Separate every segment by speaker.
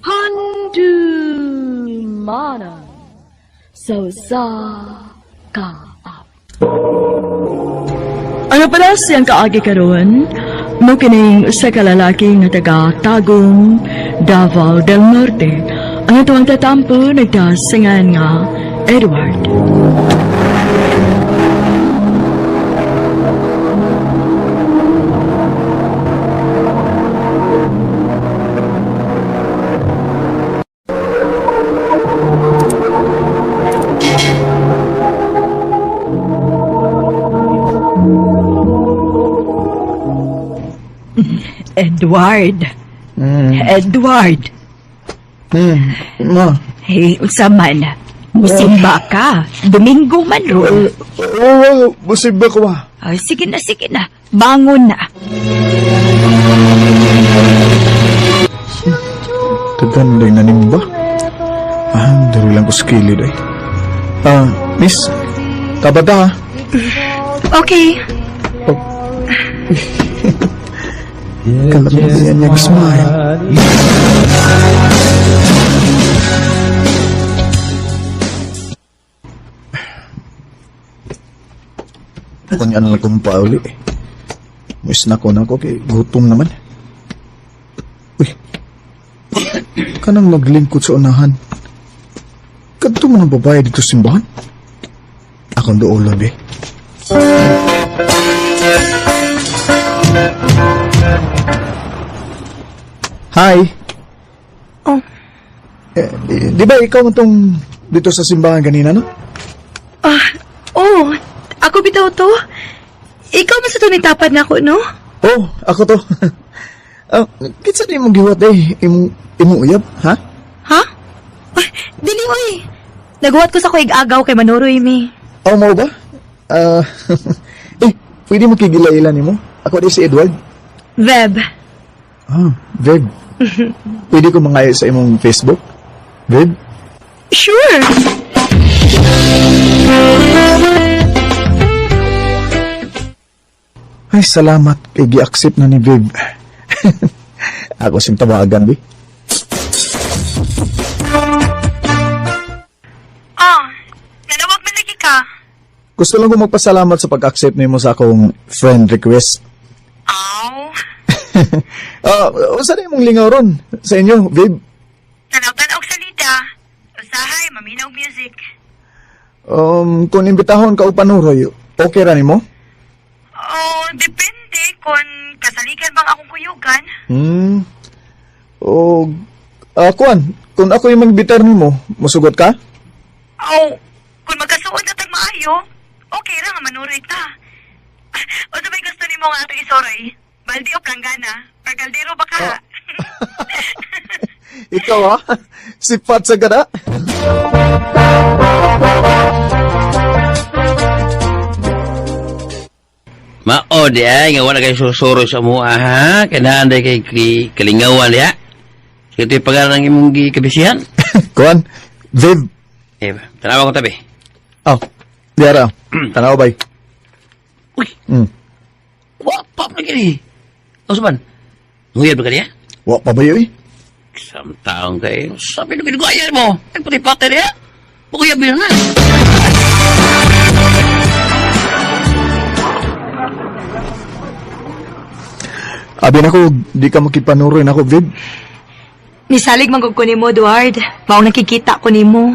Speaker 1: Handu mana so sa ka. Ano pala siyang kaagi karon? Mo kining usa ka lalaki nga taga Tagum, Davao del Norte. Ang ito ang tatampo nagtasingan nga Edward.
Speaker 2: Edward. Edward.
Speaker 3: Ma.
Speaker 2: Hey, unsa man. Musimba ka. Domingo man ron.
Speaker 3: Busib ba ko ba?
Speaker 2: Ay, sige na, sige na. Bangon na.
Speaker 3: Tagan din na nimba. Dari lang ko skilled ay. Miss. Kabata ha?
Speaker 2: Okay.
Speaker 3: Kalamihan niya smile. Kung yan lang kong pauli. Miss na ko kay gutom naman. Uy. Kanang naglingkod sa unahan. Kadto mo ng babae dito sa simbahan? Akong doolon eh. Hi.
Speaker 2: Oh.
Speaker 3: Di ba ikaw itong dito sa simbahan kanina, no?
Speaker 2: Oh. Ako bitaw to. Ikaw man sa to nitapad na ako, no?
Speaker 3: Oh, ako to. Kitsa di mong giwat eh. Imong uyab, ha?
Speaker 2: Ha? Ay, dili, oy. Naguwat ko sa kuig agaw kay Manuroy, mi.
Speaker 3: Oh, mo ba? Pwede mo kigilailan ni mo? Ako di si Edward.
Speaker 2: Veb.
Speaker 3: Veb. Pwede ko mangayo sa imong Facebook? Veb?
Speaker 2: Sure.
Speaker 3: Ay, salamat kay gi-accept na ni Veb. Ako sing tawagan, bi.
Speaker 2: Nanawag man lagi ka.
Speaker 3: Gusto lang ko magpasalamat sa pag-accept mo sa akong friend request. Usa na imong lingaw ron sa inyo, Veb?
Speaker 2: Tanaw-tanaw salita. Usahay, maminaw music.
Speaker 3: Kung imbitahon ka upan Nuroy, okay ra nimo?
Speaker 2: Oh, depende kung kasaligan bang akong kuyugan.
Speaker 3: Kuan, kung ako yung magbitar nimo, musugot ka?
Speaker 2: Oh, kung magkasuod na tag maayo, okay ra nga manuroy ta. O sabay gusto nimo nga ato isoroy? Baldi o planggana? Or kaldero ba ka?
Speaker 3: Ikaw ha? Sipat sa gada?
Speaker 4: Mao dia nga wala kay susuro sa mua ha. Kanahan day kay kalingawan dia. Ito yung pag-aaral ng imong gikabisihan.
Speaker 3: Kuan, Viv.
Speaker 4: Tanawa ko tabi.
Speaker 3: Diara. Tanaw bay.
Speaker 4: Uy. Wapap na gini. O saban? Nguyab na ka niya?
Speaker 3: Wa pa ba yun eh?
Speaker 4: Isang taong kayo. Sabi nung ginugaya mo. Ay pati-pati niya. Bukuyab yun na.
Speaker 3: Abi na ko, di ka makipanuroy na ako, Viv.
Speaker 2: Misalig magugko ni mo, Edward. Maong nakikita ko ni mo.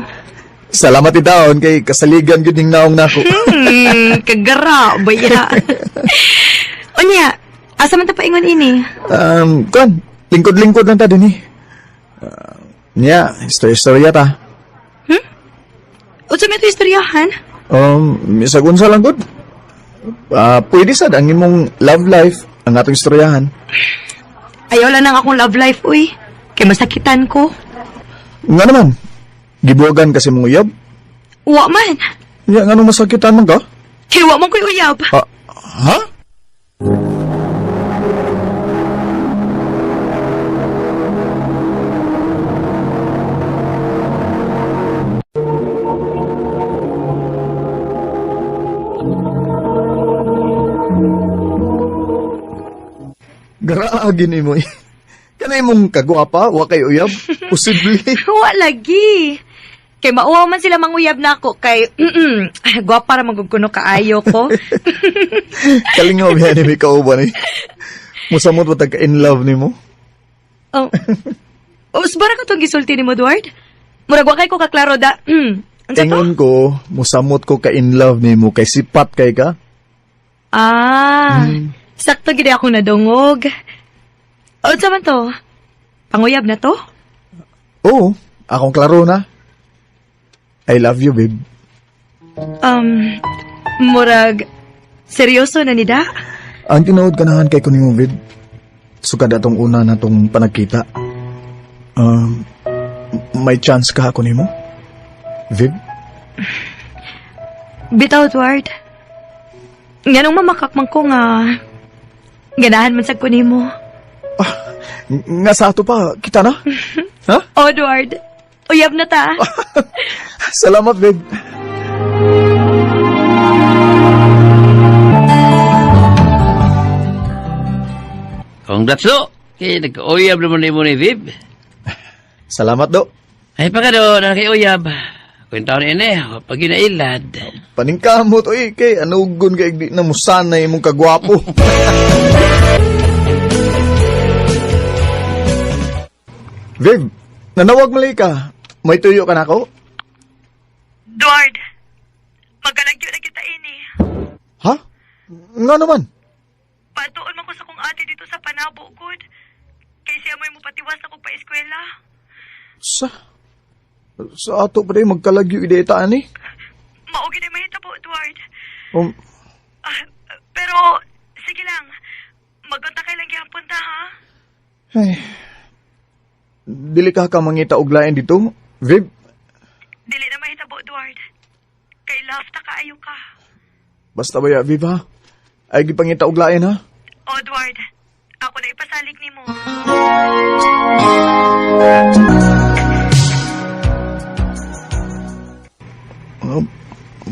Speaker 3: Salamat itaon kay kasaligan yun yung naong nako.
Speaker 2: Kagara, baya. Onya, asa man ta paingon ini?
Speaker 3: Kuan, lingkod-lingkod lang ta din eh. Istorya ta.
Speaker 2: Unsa may ito istoryahan?
Speaker 3: Misagun sa lang good. Pwede sad ang imong love life ang atong istoryahan.
Speaker 2: Ayaw lang nang akong love life, uy. Kay masakitan ko.
Speaker 3: Nga naman, gibuwagan kasi mong uyab.
Speaker 2: Wa man.
Speaker 3: Nga nga nung masakitan man ka?
Speaker 2: Kay wa man ko'y uyab.
Speaker 3: Ha? Garaagin ni mo eh. Kanay mong kagwapa, wa kay uyab. Posible.
Speaker 5: Wa lagi. Kay mauwaw man sila manguyab na ako kay gwapa ra magugkuno kaayo ko.
Speaker 3: Kalingaw yan ni may kauban eh. Musamot mo tagka in love ni mo.
Speaker 5: Oh. Usbara ko tong gisulti ni mo, Edward. Murag wa kay ko kaklaro da. Unsa to?
Speaker 3: Ingon ko, musamot ko ka in love ni mo kay sipat kay ka.
Speaker 5: Sakto gid ako nadungog. Unsa man to? Panguyab na to?
Speaker 3: Oo, akong klaro na. I love you, babe.
Speaker 5: Murag seryoso na nida?
Speaker 3: Ang tinuod kanahan kay kuning mo, babe. Sukad atong una natong panagkita. May chance ka ako nimo? Babe?
Speaker 5: Bitaw, Edward. Nganong mamakakman ko nga ganahan man sa kunimo.
Speaker 3: Nga sa ato pa, kita na? Ha?
Speaker 5: Oh, Edward. Uyab na ta.
Speaker 3: Salamat, babe.
Speaker 4: Congrats do. Kaya nagka-uyab naman mo ni Viv.
Speaker 3: Salamat, do.
Speaker 4: Ay pa ka do, nakaki-uyab. Kwentaw ni ini, pag ginailad.
Speaker 3: Paningkamot, oy, kay anugon kay di na musanay mong kagwapo. Babe, nanawag mali ka. May tuyo ka na ako?
Speaker 2: Edward, magalagyo na kita ini.
Speaker 3: Ha? Nga naman.
Speaker 2: Patuon man ko sa kong ate dito sa Panabo, good. Kay siya mo'y mupatiwas ako pa eskwela.
Speaker 3: Sa ato pa rin magkalagyo idetaan eh.
Speaker 2: Maugi na mahitabo, Edward. Pero, sige lang. Magkontakay lang gihapon ta, ha?
Speaker 3: Ay, dili ka mangita og lain dito, Viv.
Speaker 2: Dili na mahitabo, Edward. Kay love ta kaayo ka.
Speaker 3: Basta ba ya, Viv, ha? Ay gipangita og lain, ha?
Speaker 2: O, Edward, ako na ipasalig ni mo.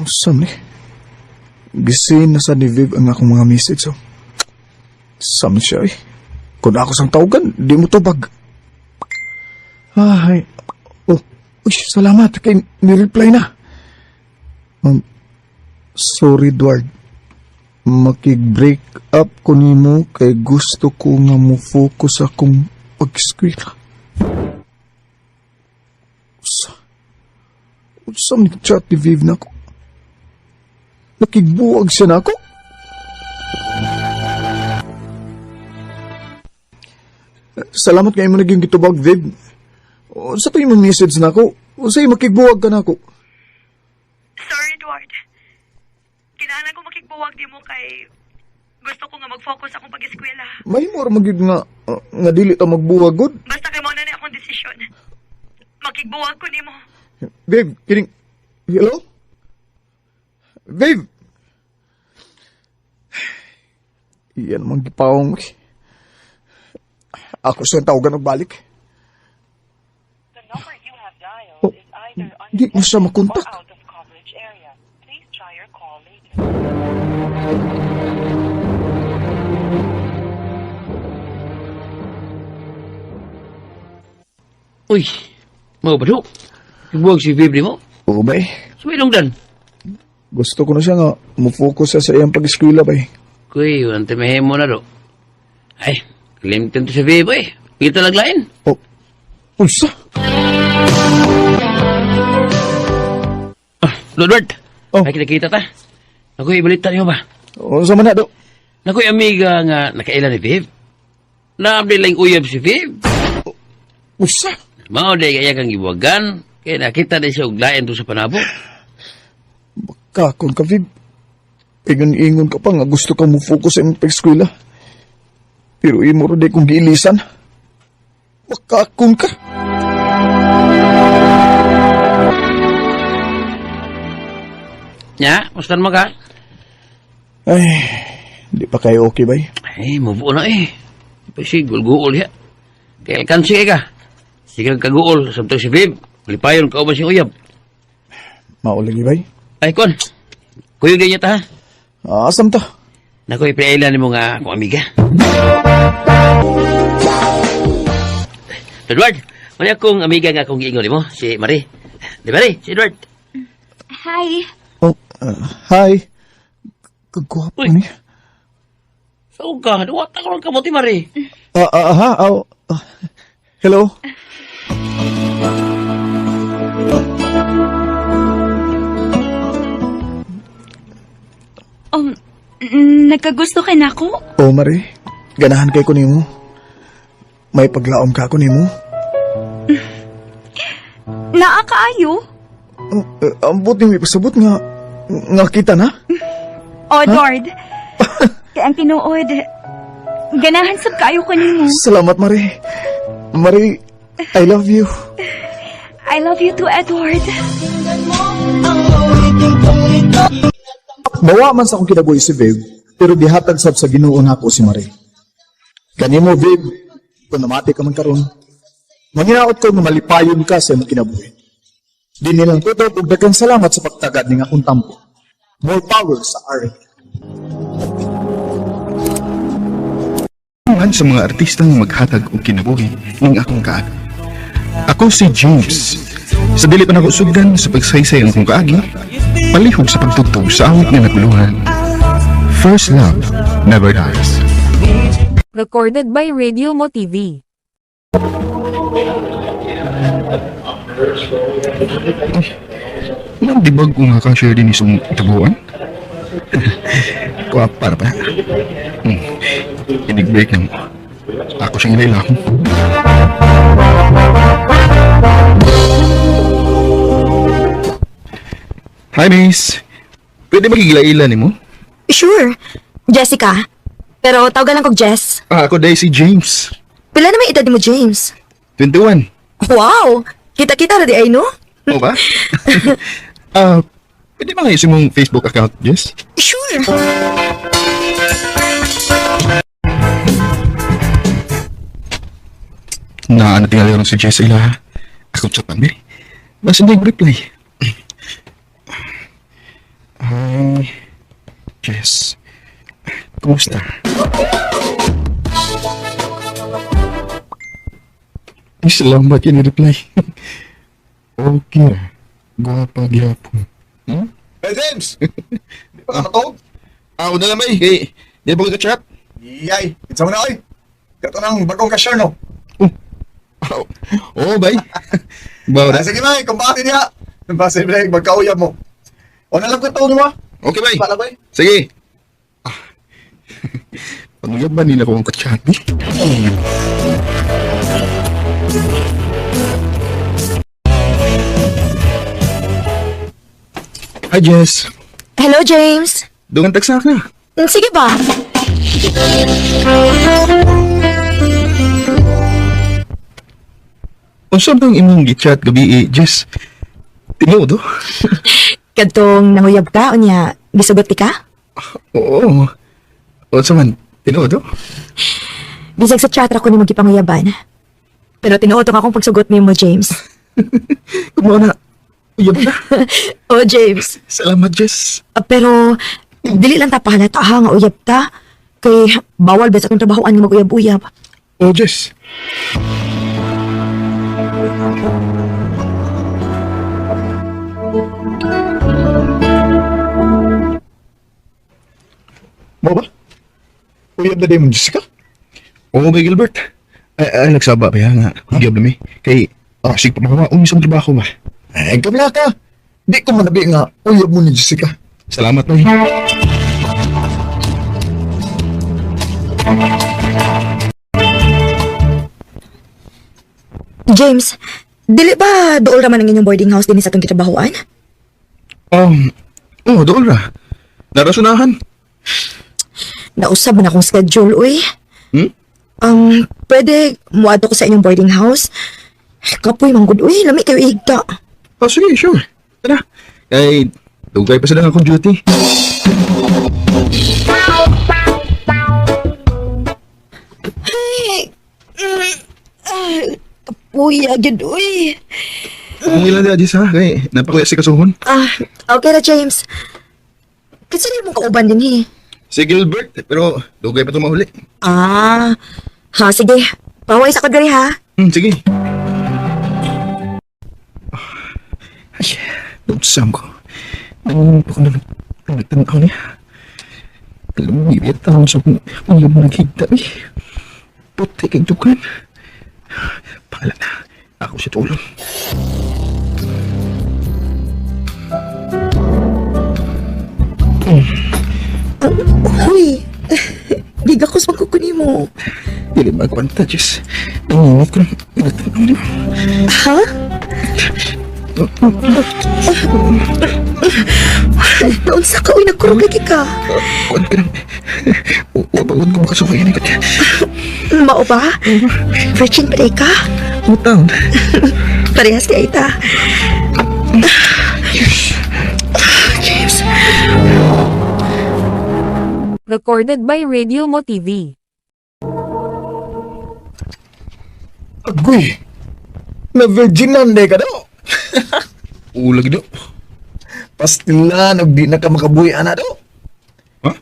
Speaker 3: Sam ni. Gisin na sa ni Viv ang akong mga message, so. Sam siya, eh. Kung ako sang tawagan, di mo tubag. Ay. Oh, uy, salamat. Kay ni-reply na. Sorry, Edward. Makig-break up ko nimo kay gusto ko nga mo focus akong pag-eskwela. Sa ni chat ni Viv na ko. Nakigbuwag siya na ako. Salamat kayo mo naging gitubag, Viv. Sa to yung message na ako. Sa'yo makigbuwag ka na ako.
Speaker 2: Sorry, Edward. Kinahanglan ko makigbuwag di mo kay gusto ko nga mag-focus akong pag-eskwela.
Speaker 3: May more magig nga dili ta magbuwag, good.
Speaker 2: Basta kay mo na akong desisyon. Makigbuwag ko nimo.
Speaker 3: Babe, kining... Hello? Babe! Iyan mang gipawang... Ako siyang tawagan ng balik.
Speaker 6: The number you have dialed
Speaker 3: Oh,
Speaker 6: is either
Speaker 3: di mo siya makontak.
Speaker 6: or out of coverage area. Please try your call later.
Speaker 4: Uy, mau ba do? Buwag si Viv ni mo.
Speaker 3: Oo ba eh?
Speaker 4: Sumilong dan.
Speaker 3: Gusto ko na siya nga mufocus siya sa iyang pag-eskwela ba eh.
Speaker 4: Kuy, wante mahemo na do. Ay, kalimtan to sa Viv eh. Kita laglain.
Speaker 3: Oh, unsa?
Speaker 4: Edward.
Speaker 3: Oh.
Speaker 4: Ay, kita ta. Nakoy, balita niyo ba?
Speaker 3: Unsa man na do?
Speaker 4: Nakoy, amiga nga nakailan ni Viv. Naabdi lang uyab si Viv.
Speaker 3: Unsa?
Speaker 4: Mao day kaya kang gibuwagan. Kaya nakita na siya og lain to sa Panabo.
Speaker 3: Kakon ka, Viv. Ingon-ingon ka pa nga gusto ka mufocus sa iyong pag-eskwela. Pero imo rin kong giilisan. Makakon ka.
Speaker 4: Nya, mustan mo ka?
Speaker 3: Ay, di pa kayo okay ba eh?
Speaker 4: Ay, move on na eh. Pasi, gul-guol ya. Kaya kansi ka. Sige kaguol, samtang si Viv. Lipayon ka ba siyang uyab?
Speaker 3: Maulagi ba eh?
Speaker 4: Ay, kon. Kuyog din niya ta, ha?
Speaker 3: Asam ta?
Speaker 4: Nakoy, pinailan mo nga akong amiga. Edward, mali akong amiga nga akong giingon mo, si Marie. Di Marie, si Edward.
Speaker 5: Hi.
Speaker 3: Oh, hi. Kagwapo
Speaker 4: Uy.
Speaker 3: ni.
Speaker 4: Saan ka? Duwat ako lang kamuti, Marie.
Speaker 3: Hello?
Speaker 5: Nagkagusto ka na ako?
Speaker 3: Oh, Marie. Ganahan kay ko nimo. May paglaom ka ko nimo.
Speaker 5: Naa kaayo?
Speaker 3: Ang buti may pasabot nga kita na.
Speaker 5: Edward. Kaya ang tinuod. Ganahan sab kaayo ko nimo.
Speaker 3: Salamat, Marie. Marie, I love you.
Speaker 5: I love you too, Edward.
Speaker 3: Bawa man sa akong kinabuhi si Babe, pero gihatag sab sa Ginoo nako si Marie. Kanimo, Babe, kung namati ka man karon, manginaot ko nga malipayon ka sa imong kinabuhi. Di nilang tutok ug daghang salamat sa pagtagad ning akong tampo. More power sa RA.
Speaker 7: Man sa mga artistang maghatag og kinabuhi ng akong kaagi. Ako si James. Sa dili pa nako sugdan sa pagsaysay ng akong kaagi, palihog sa pagtugtog sa awit nga naguluhan. First love never dies.
Speaker 8: Recorded by Radio Mo TV.
Speaker 7: Nandibag ko nga ka-share din isang tabuan. Kuha para pa. Inig-break na mo. Ako siyang ilailakon. Hi, miss. Pwede magigila-ila ni mo?
Speaker 9: Sure. Jessica. Pero tawagan lang kog Jess.
Speaker 7: Ako dahil si James.
Speaker 9: Pila naman edad mo, James?
Speaker 7: 21.
Speaker 9: Wow! Kita-kita na di ay, no?
Speaker 7: O ba? Pwede ba ngayon mong Facebook account, Jess?
Speaker 9: Sure.
Speaker 7: Na tingali rin si Jess ila. Ako chatan, be. Basta hindi reply. Hi, Jess. Kumusta? Ay, salamat yun reply. Okay ra. Gwapa gyapon.
Speaker 3: Hey, James! Di pa ka matog?
Speaker 7: Ako na naman eh. Kay, di ba ko ka-chat?
Speaker 3: Yay! Itsa mo na, oy! Kato ng bagong ka-share, no?
Speaker 7: Oo, bay. Bawa na.
Speaker 3: Sige, may, kumbati niya! Posible, magkauyab mo. O nalang ko ito mo,
Speaker 7: Okay, bay.
Speaker 3: Pala, bay?
Speaker 7: Sige. Panuyab ba nila kung ka-chat eh? Hi, Jess.
Speaker 9: Hello, James.
Speaker 7: Dungan tagsa ka.
Speaker 9: Sige ba?
Speaker 7: Unsa bang imong gi-chat gabi Jess? Tinuod, oh?
Speaker 9: Kadtong nanguyab ka, o niya, gisugot ka?
Speaker 7: Oo. Unsa man? Tinuod, oh?
Speaker 9: Bisag sa chat ra ko ni magipanguyaban. Pero tinuotong akong pagsugot ni mo, James.
Speaker 7: Kumaw na. Uyab na.
Speaker 9: Oh, James.
Speaker 7: Salamat, Jess.
Speaker 9: Pero, dili lang ta pahalata ha nga uyab ta. Kay, bawal ba sa akong trabahoan nga mag-uyab-uyab.
Speaker 7: Oh, Jess.
Speaker 3: Mo ba? Uyab na din mo, Jessica?
Speaker 7: Oo, may Gilbert. Ay, nagsaba ba yan nga? Uyab na may. Kay, sige pa makawa. Umisang trabaho ba?
Speaker 3: Eh, kabla ka. Di ko manabi nga, uyab mo ni Jessica.
Speaker 7: Salamat, May.
Speaker 9: James, dili ba dool raman ang inyong boarding house din sa atong gitrabahoan?
Speaker 7: Doon ra. Narasunahan.
Speaker 9: Nausab na akong schedule, uy. Pwede muadto ko sa inyong boarding house? Kapoy, manggod, uy. Lami kayo igta.
Speaker 7: Sige, sure. Tara. Kay, dugay pa sila akong duty.
Speaker 9: Kapoy, agad, uy.
Speaker 7: Kung ilan na, Jess, ha? Kay, napakuya si kasuhon.
Speaker 9: Okay na, James. Kasi hindi mo kauban din, eh.
Speaker 7: Si Gilbert, pero dugay pa ito mahuli.
Speaker 9: Ha, sige. Paway sa ko diri, ha?
Speaker 7: Sige. Sam ko. Nanginip ako na nagtanaw niya. Lumibit ako sa mga naghigda eh. Puti kay dukan. Pahala na. Ako siya tulong.
Speaker 9: Uy, biga ko sa pagkukunin mo.
Speaker 7: Dili magkwanta, Jess. Nanginip ko na nagtanaw niya.
Speaker 9: Ha? Noon sa ka, uy, nagkurog lagi ka.
Speaker 7: Kuwan ka lang. Wapagod ko makasukay na ka.
Speaker 9: Mao ba? Virgin pa rin ka?
Speaker 7: Mutaon.
Speaker 9: Parehas kaya ita. James.
Speaker 8: Recorded by Radio Mo TV.
Speaker 3: Agoy! Na virginan de ka daw.
Speaker 7: Ulag do.
Speaker 3: Pastilan, og di na ka makabuhi ana daw.
Speaker 7: Ha?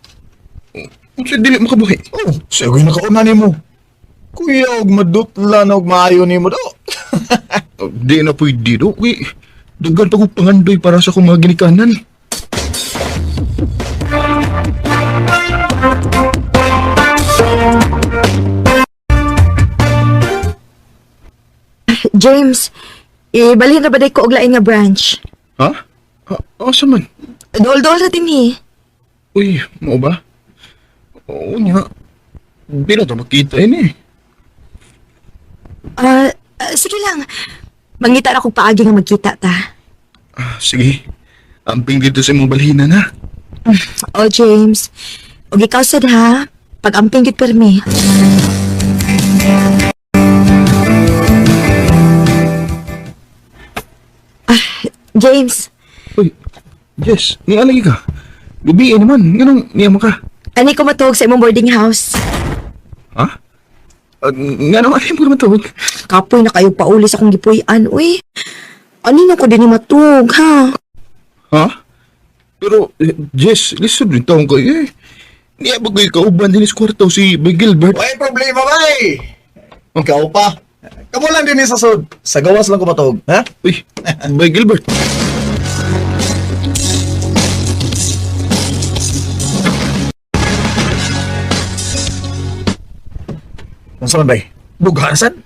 Speaker 7: Sa dili makabuhi.
Speaker 3: Oh, sige na kauna ni mo. Kuya, og madutla na og maayo ni mo daw.
Speaker 7: Di na pwede do. Uy, dagan pa ko pangandoy para sa akong mga ginikanan.
Speaker 9: James, ibalhin na ba day ko og lain nga branch?
Speaker 7: Ha? Asa man?
Speaker 9: Dol-dol na din eh.
Speaker 7: Uy, mo ba? Oo nga. Di na ito makita yun eh.
Speaker 9: Sige lang. Mangita na kong paagi nga magkita ta.
Speaker 7: Sige. Amping dito sa imong balhina na.
Speaker 9: Oh, James. Og ikaw sad ha. Pag-amping gid permi. James,
Speaker 7: Uy, Jess, ni alagi ka. Gabi naman, ganun niya mo ka.
Speaker 9: ani ko matuog sa imong boarding house.
Speaker 7: Ha? Nga naman, ayaw mo naman tawag.
Speaker 9: Kapoy na kayo pauli sa akong gipuy-an, uy. Ani na ko din ni matug, ha?
Speaker 7: Ha? Pero, Jess, listen rin taong kayo eh. Niya ba kayo kauban din sa kwarto si Boy Gilbert?
Speaker 3: May problema ba eh? Ikaw pa. Kamu lang din sa sud. Sa gawas lang ko matog, ha?
Speaker 7: Uy, Boy Gilbert.
Speaker 3: Unsa man bay? Bughasan?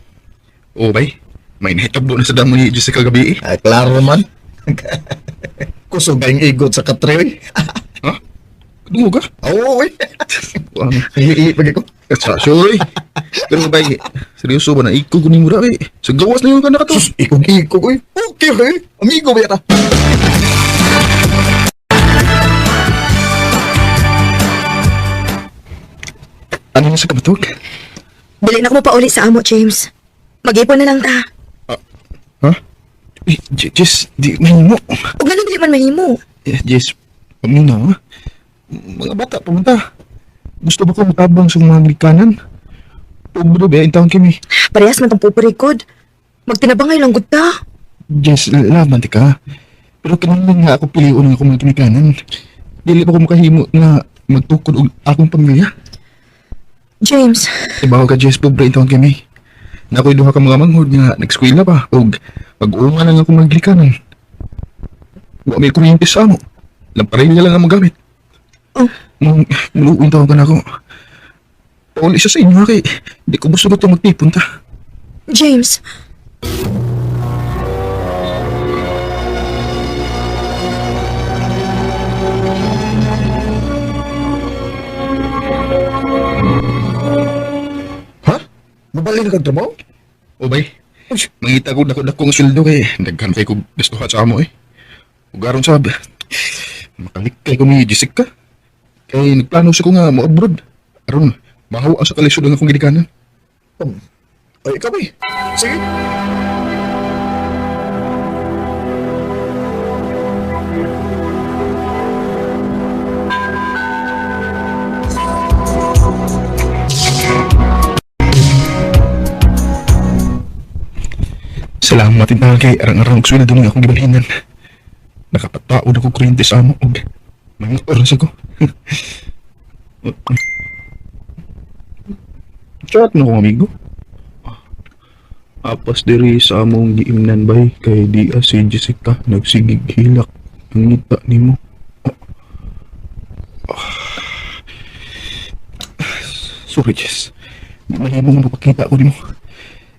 Speaker 7: Oo, bay. May nahitabdo na sa damo ni Jessica gabi eh.
Speaker 3: Ay, klaro man. Kusog ang igot sa katroy.
Speaker 7: Ha? Kadungo ka?
Speaker 3: Oo, eh.
Speaker 7: Ano?
Speaker 3: Iiit pag ko.
Speaker 7: Sa sure. Pero bay, seryoso ba na ikaw kuning mura eh. Sa gawas na yung ka nakato.
Speaker 3: Sus, ikog-ikog, eh. Okay, okay. Amigo ba yata?
Speaker 7: Ano na sa kamatog?
Speaker 9: Dili na ko pauli sa amo, James. Mag-ipon na lang ta.
Speaker 7: Ha? Uy, Jess, di mahimo.
Speaker 9: Ug ganun dili man mahimo.
Speaker 7: Jess, pamina ha? Mga bata, pumunta. Gusto ba ko matabang sa mga likanan? Pumuro ba, intawang kimi.
Speaker 9: Parehas man tong puperikod. Magtinabangay lang gud ta.
Speaker 7: Jess, laban ti ka. Pero kailangan nga ako piliun ng akong mga kinikanan. Dili pa ko makahimo na magtukod og akong pamilya.
Speaker 9: James,
Speaker 7: Ibaw ka, Jess, pobre intawang kimi. Na ako'y duha ka mga manghod nga nag-eskwela pa. O pag-uunga lang akong maglikanan. Wa may kuryente sa amo. Lamparilla lang ang magamit.
Speaker 9: Oh.
Speaker 7: Muluin tawag ka na ako. Pauli siya sa inyo ha kay di ko gusto ito magtipunta.
Speaker 9: James.
Speaker 3: Ha? Mabali na kag trabaho?
Speaker 7: O bay, mangita ko dako-dako ang sweldo kay daghan kay ko gustuhan sa amo eh. Ugaron sabi, makalikay ko ni Jessica. Kay nagplano siya ko nga mo abroad. Aron, mahawa sa kalisod ang akong ginikanan.
Speaker 3: Ay, ikaw ba eh? Sige.
Speaker 7: Salamat din kay arang-arang og sweldo ng akong gibalhinan. Nakapataod ako kuryente sa amo og mga oras ako. Chat na ko amigo. Apas diri sa among giimnan bay kay di si Jessica nagsigig hilak pangita ni mo. Sorry, Jess. Mahimo nga mapakita ko ni mo.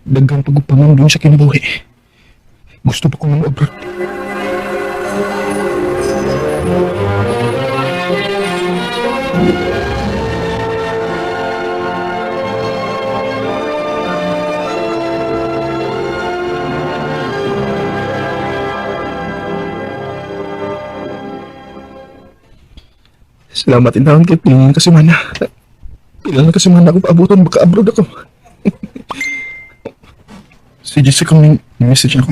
Speaker 7: Dagang pagupangam doon sa kinabuhi. Gusto pa ko ng abroad. Salamat intahan kay Piling kasi mana. Pilang kasi mana ako paabutan baka abroad ako. Si Jessica may message ako.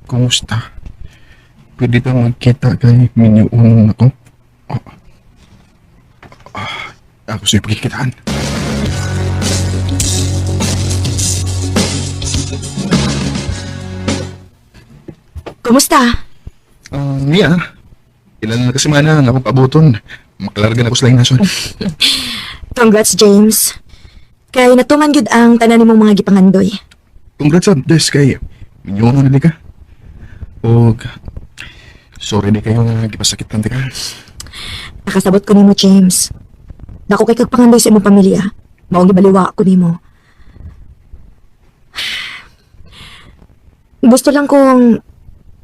Speaker 7: Kumusta? Pwede tayo magkita kay Minyoon ako? Ako sa'yo pagkikitaan.
Speaker 9: Kumusta?
Speaker 7: Mia. Ilan na kasi mana nga akong paabuton. Makalargan ako sa laing nason.
Speaker 9: Congrats, James. Kay natuman gyud ang tanan nimong mga gipangandoy.
Speaker 7: Congrats up, Des, kay Minyoon na ka. O, sorry di kayo nga gipasakitan di ka.
Speaker 9: Nakasabot ko nimo, James. Dako kay kagpangandoy sa imong pamilya. Maong gibaliwa ko nimo. Gusto lang kong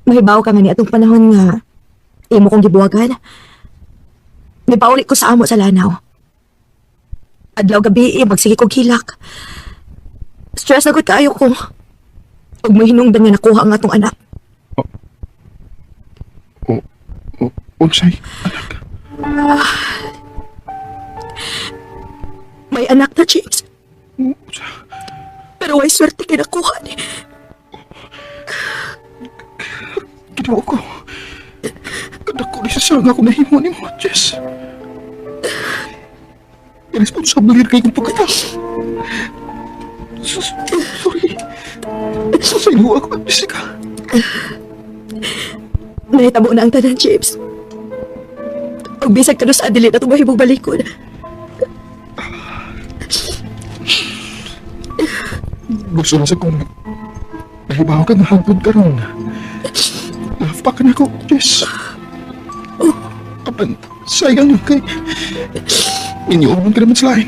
Speaker 9: mahibaw ka nga ni atong panahon nga imo kong gibuwagan. Nipaulit ko sa amo sa lanaw. Adlaw gabi, magsige kong hilak. Stress na gud kaayo ko. Ug may hinungdan nga nakuha ang atong anak.
Speaker 7: Unsay?
Speaker 9: May anak na, James. Pero way swerte kay nakuha ni.
Speaker 7: Ginawa ko. Kadako ni sa nga kung nahimo ni mo, Jess. Irresponsible rin kayo kung pagkita. Sorry. Sasaylo ako, Jessica.
Speaker 9: Nahitabo na ang tanan, James. Pag bisag ka sa adili na itong mahibong balikod.
Speaker 7: Gusto na sa kong nahibaw ka na hangtod ka ron. Love pa ka na ako, Jess. Kapan, sayang lang kay Minyoon ka naman sa lain.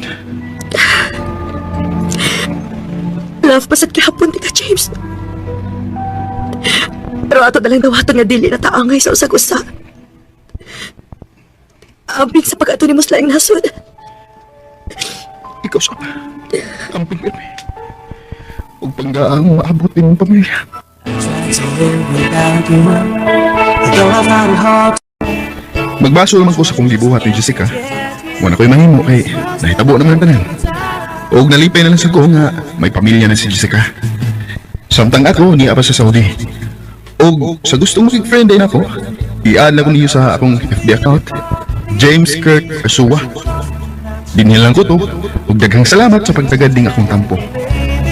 Speaker 9: Love pasat kahapon di ka, James. Pero ato na lang dawaton nga dili na taangay sa usag-usa. Abing sa pag-ato ni Musla ang nasod.
Speaker 7: Ikaw sa kamping pirmi. Huwag panggaang maabot din ng pamilya. Magbaso naman ko sa kong gibuhat ni Jessica. Wala ko'y mahimo kay nahitabo naman ang tanan. Huwag nalipay na lang sa ko nga may pamilya na si Jessica. Samtang ako niya pa sa Saudi. O sa gusto mo sig-friend din ako, i-add lang ko niyo sa akong FB account, James Kirk Asua. Dinilang ko to, ug daghang salamat sa pagtagad ding akong tampo.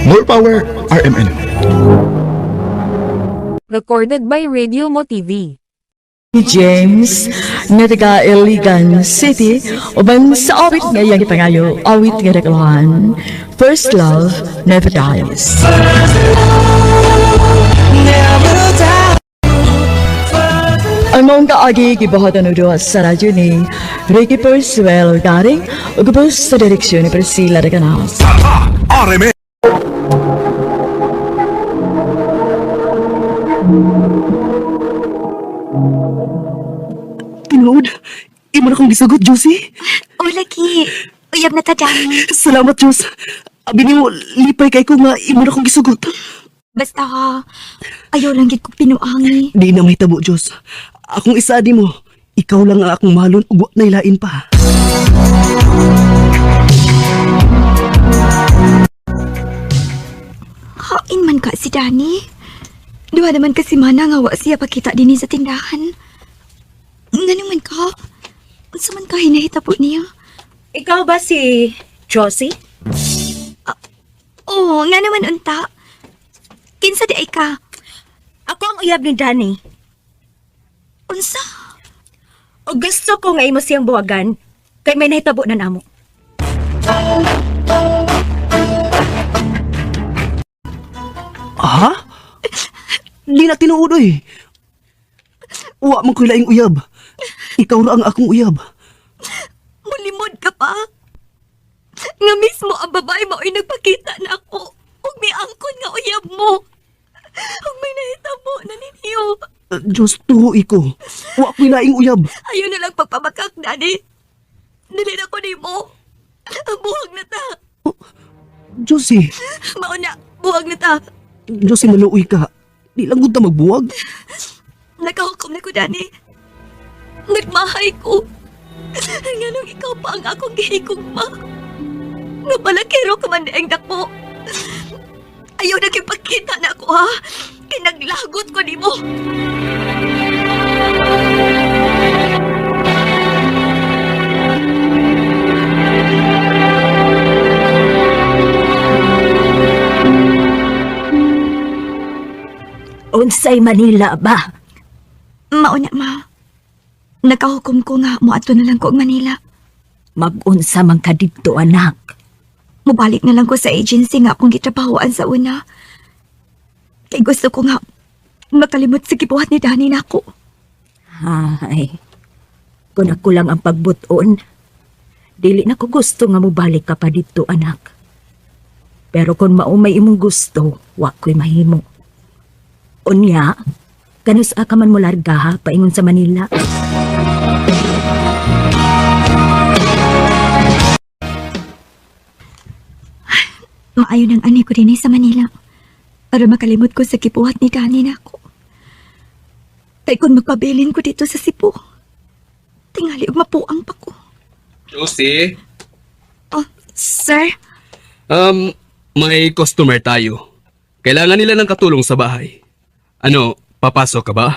Speaker 7: More power, RMN.
Speaker 8: Recorded by Radio Mo TV.
Speaker 1: James nga taga Iligan City uban sa awit nga iyang ipangayo awit nga nagalahan First Love Never Dies. Ang mong kaagi gibuhatan udo sa radyo ni Ricky Persuel Garing ug ubos sa direksyon ni Priscilla Reganas.
Speaker 10: Tinood, imo na kong gisagot, Josie.
Speaker 5: O, lagi. Uyab na ta, Dani.
Speaker 10: Salamat, Diyos. Abi ni mo, lipay kay ko nga imo na kong gisagot.
Speaker 5: Basta ka, ayaw lang gid ko pinuangi.
Speaker 10: Di na may tabo, Diyos. Akong isa di mo, ikaw lang ang akong mahalon, ug wa na ilain pa.
Speaker 5: Hain man ka si Dani. Duha naman kasi mana nga wa siya pakita din sa tindahan. Nga naman ka. Unsa man ka hinahita po niya?
Speaker 11: Ikaw ba si Josie?
Speaker 5: Oo, nga naman unta. Kinsa di ay ka?
Speaker 11: Ako ang uyab ni Danny.
Speaker 5: Unsa?
Speaker 11: O gusto ko nga imo siyang buwagan kay may nahitabo na namo.
Speaker 10: Ha? Di na tinuod, oy. Wa man ko'y laing uyab. Ikaw ra ang akong uyab.
Speaker 5: Mulimod ka pa. Nga mismo ang babae mo ay nagpakita na ako. Ug may angkon nga uyab mo. Ug may nahitabo na ninyo.
Speaker 10: Diyos, tuhoy ko. Wa ko'y laing uyab.
Speaker 5: Ayaw na lang pagpabakak, Daddy. Dili na ko ni mo. Buhag na ta.
Speaker 10: Josie,
Speaker 5: Mauna, buhag na ta.
Speaker 10: Josie, maluoy ka. Di lang gud ta magbuwag.
Speaker 5: Nakahukom na ko, Daddy. Nagmahay ko. Nga nung ikaw pa ang akong gihigugma. Nga pala kero ka man daing dako. Ayaw nagipagkita na ako, ha? Kaya naglagot ko ni mo.
Speaker 11: Unsay Manila ba?
Speaker 5: Mauna, ma. Nakahukom ko nga mo ato na lang ko og Manila.
Speaker 11: Mag-unsa man ka dito, anak.
Speaker 5: Mubalik na lang ko sa agency nga akong gitrabahoan sa una. Kay gusto ko nga makalimot sa gibuhat ni Danny nako.
Speaker 11: Ay, kung ako lang ang pagbuton, dili na ko gusto nga mubalik ka pa dito, anak. Pero kung maumay imong gusto, wa ko'y mahimo. Unya, kanus ka man mo larga ha, paingon sa Manila.
Speaker 5: Maayo ng ani ko din sa Manila para makalimot ko sa gibuhat ni Danny nako. Kay kung magpabilin ko dito sa Cebu, tingali og mapuang pa ko.
Speaker 12: Josie,
Speaker 5: Oh, sir?
Speaker 12: may customer tayo. Kailangan nila ng katulong sa bahay. Ano, papasok ka ba?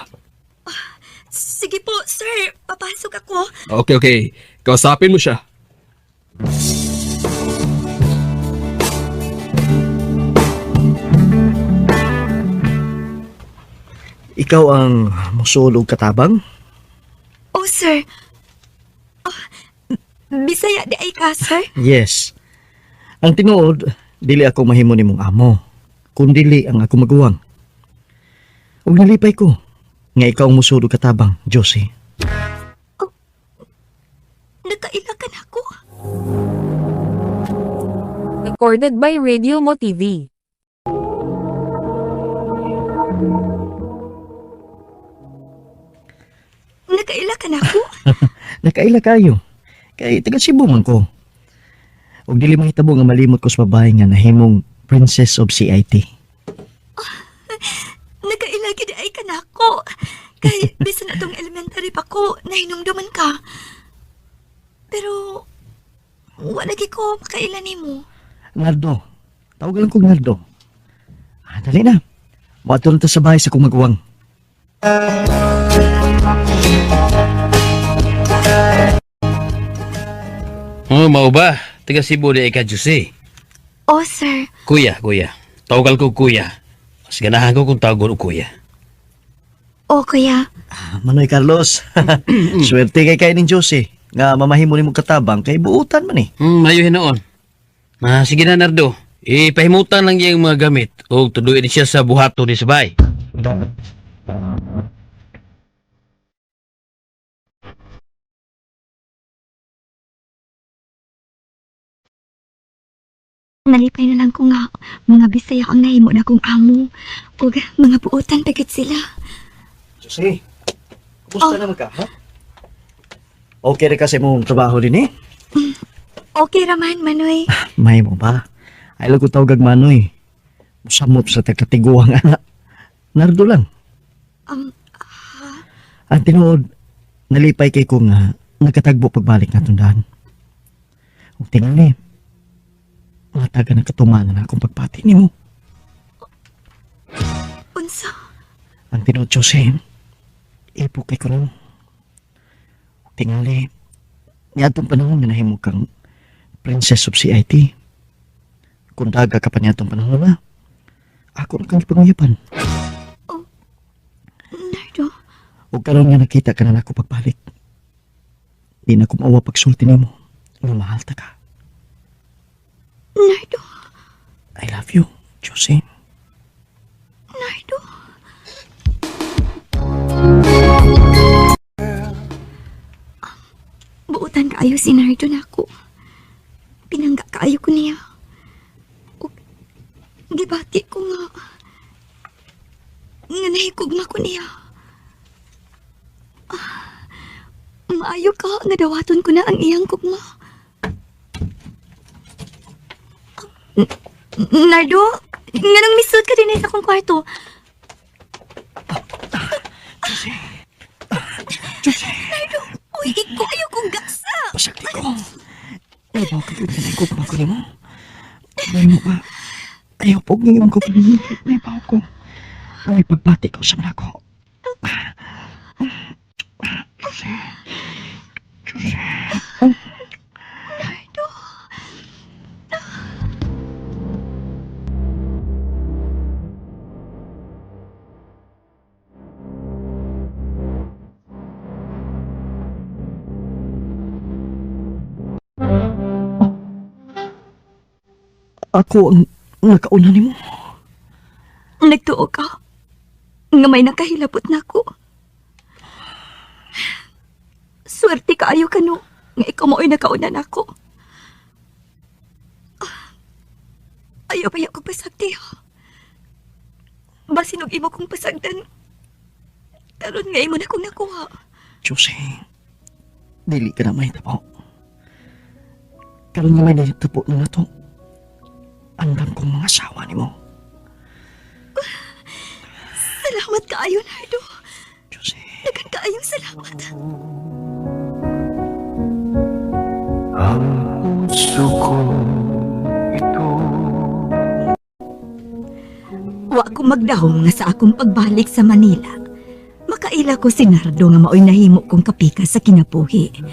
Speaker 5: Sige po, sir. Papasok ako.
Speaker 12: Okay. Kausapin mo siya.
Speaker 3: Ikaw ang musulog katabang?
Speaker 5: Oh, sir. Oh, Bisaya di ay ka, sir?
Speaker 3: Yes. Ang tinuod, dili ako mahimo nimong amo. Kundili ang ako maguwang. Ug nalipay ko nga ikaw ang musulog katabang, Josie.
Speaker 5: Nagkailakan ako.
Speaker 8: Recorded by Radio Mo TV.
Speaker 5: Nagkailakan ako?
Speaker 3: Nakaila kayo. Kay taga Cebu man ko. Ug dili mahitabo nga malimot ko sa babae nga nahimong Princess of CIT.
Speaker 5: Nagkailagi di ay ka na ako. Kay bisan atong elementary pa ko, nahinungduman ka. Pero, wala lagi ko makailan mo.
Speaker 3: Nardo. Tawag lang ko Nardo. Dali na. Mato na ta sa bahay sa kong maguwang.
Speaker 4: Oh, mau ba? Taga Cebu di ka, Josie.
Speaker 5: Oh, sir.
Speaker 4: Kuya. Tawagal ko kuya. Mas ganahan ko kung tawag ko kuya.
Speaker 5: Oh, kuya.
Speaker 3: Manoy Carlos. Swerte kay kainin Josie. Nga mamahimo ni mong katabang kay buutan man eh.
Speaker 4: Mayuhin noon. Sige na, Nardo. Ipahimutan lang yung mga gamit o tuduin siya sa buhato ni Sabay.
Speaker 5: Nalipay na lang ko nga mga Bisaya ang nahimo na kong amo. O mga buutan pagit sila.
Speaker 3: Josie, kumusta naman ka, ha? Okay rin kasi mong trabaho din eh.
Speaker 5: Okay raman, Manoy.
Speaker 3: May mo ba? Ay lang ko tawag Manoy. Musamot sa tagkatiguang anak. Nardo lang. Ang tinuod, nalipay kay ko nga nagkatagbo pagbalik na tundahan. Kung tingnan eh, mataga na katumanan na akong pagpati ni mo.
Speaker 5: Unsa?
Speaker 3: Ang tinuod, Josie, ipo kay ko rin. Tingali, niyatong panahon nga nahimo kang Princess of CIT. Kung daga ka pa niyatong panahon na, ako na kang ipanguyapan.
Speaker 5: Nardo?
Speaker 3: O karon nga nakita ka na ako pagbalik. Di na ko maawa pagsulti ni mo. Nga mahal ta ka.
Speaker 5: Nardo?
Speaker 3: I love you, Josie.
Speaker 5: Nardo? kaayo si Nardo na ako. Pinangga kaayo ko niya. O, gibati ko nga. Nga nahikugma ko niya. Maayo ka, nadawaton ko na ang iyang kugma. Nardo, nga nang misod ka din sa akong kwarto. Nardo, uy, iko ayaw kong gaksa.
Speaker 10: Pasakti ko. Ayaw ka doon na ikugma ko ni mo. Ano ba? Ayaw po ngayon ko may baho ko. Ay, pagbati ko sa mga ko. Jose. Jose.
Speaker 5: Nardo.
Speaker 10: Ako ang nakauna ni mo.
Speaker 5: Nagtuo ka. Nga may nakahilabot na ako. Swerte kaayo ka no. Nga ikaw mo'y nakauna na ako. Ayaw pa ko pasagdi ha. Basinog imo kong pasagdan. Karon nga imo na kong nakuha.
Speaker 10: Jose, dili ka na may tapo. Karon nga may nagtapo na na to. Andam kong mga asawa ni mo.
Speaker 5: Salamat kaayo, Nardo.
Speaker 10: Jose.
Speaker 5: Dagan kaayong salamat.
Speaker 7: Ang puso ko ito.
Speaker 5: Wa ko magdahom nga sa akong pagbalik sa Manila. Makaila ko si Nardo nga maoy nahimo kong kapika sa kinabuhi.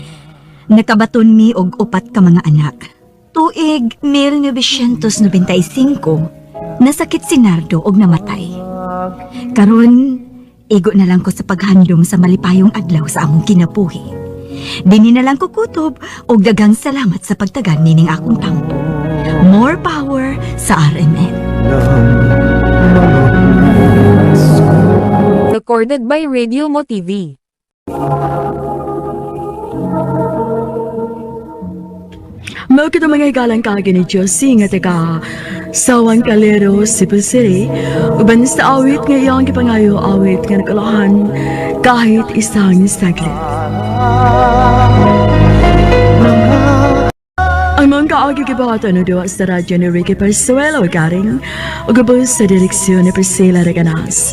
Speaker 5: Nakabaton mi og 4 ka mga anak. Tuig 1995, nasakit si Nardo og namatay. Karon, igo na lang ko sa paghandom sa malipayong adlaw sa among kinabuhi. Dini na lang ko kutob og daghang salamat sa pagtagan nining akong tampo. More power sa RMN.
Speaker 8: Recorded by Radio Mo TV.
Speaker 1: Mao kita mga higalang kaagi ni Josie nga taga Sawang Calero, Cebu City. Uban sa awit nga iyang gipangayo awit nga nakalahan kahit isang saglit. Ang mga kaagi kibahatan na duwa sa radyo ni Ricky Persuelo garing o gabos sa direksyon ni Priscilla Reganas.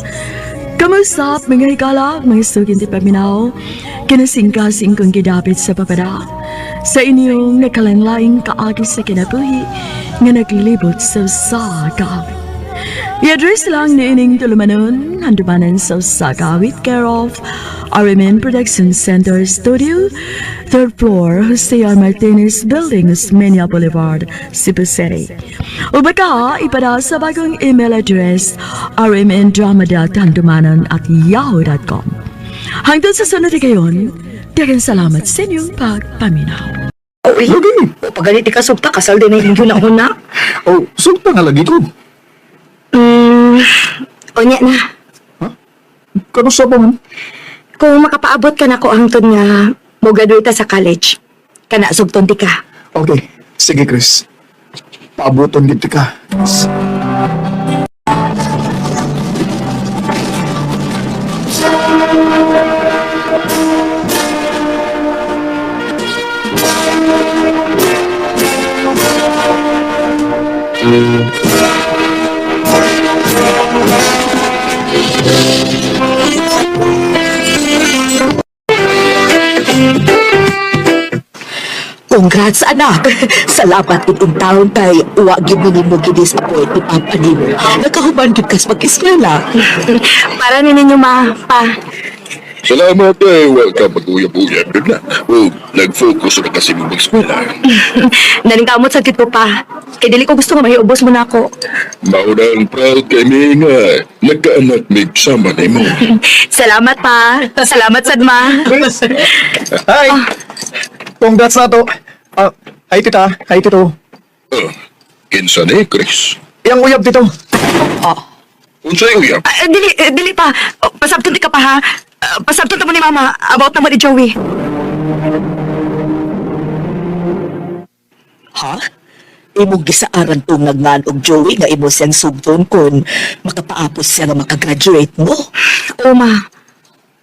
Speaker 1: Kamusap mga higala, mga sugin ti paminaw, kinasingkasing kong gidapit sa papada. Sa inyong nakalanlaing kaagi sa kinabuhi nga naglibot sa kawit. I-address lang ni ining tulumanon, handumanan sa kawit care of RMN Production Center Studio, 3rd floor, Jose R. Martinez Building, Osmeña Boulevard, Cebu City. O baka ipada sa bagong email address rmndrama.handumanan@yahoo.com. Hanggang sa sunod na gayon, daghang salamat sa inyong pagpaminaw.
Speaker 9: Uy, pagalit ka sugta, kasal din ang inyong na.
Speaker 3: Oh, sulta nga lagi ko.
Speaker 9: Onya na.
Speaker 3: Kano sa ba man?
Speaker 9: Kung makapaabot ka na ko hangtod nga mo graduate sa college, kana sugton ti ka.
Speaker 3: Okay, sige Chris. Paabuton gito ka.
Speaker 9: Congrats anak! Salamat itong taon kay wagin mo ni mo gidisappoint ni Papa nimo. Nakahuban gid kas mag-eskwela. Para ni ninyo ma, pa.
Speaker 7: Salamat welcome mag-uyab-uyab doon na. Nag-focus na kasi mo mag-eskwela.
Speaker 9: Naningkamot sa ko pa. Kay dili ko gusto nga mahiubos mo na ako.
Speaker 7: Maunang proud kami nga nagkaanak mig sama ni mo.
Speaker 9: Salamat pa. Salamat sad ma.
Speaker 3: Hi! Congrats na to. Hi tita, hi tito.
Speaker 7: Kinsa ni Chris?
Speaker 3: Yang uyab dito.
Speaker 7: Unsay uyab?
Speaker 9: Dili pa. Pasabton ti ka pa ha. Pasabton mo ni mama about naman ni Joey.
Speaker 13: Ha? Imong gisaaran tong nagnan og Joey nga imo siyang sugton kon makapaapos siya nga makagraduate mo.
Speaker 9: Oo, ma.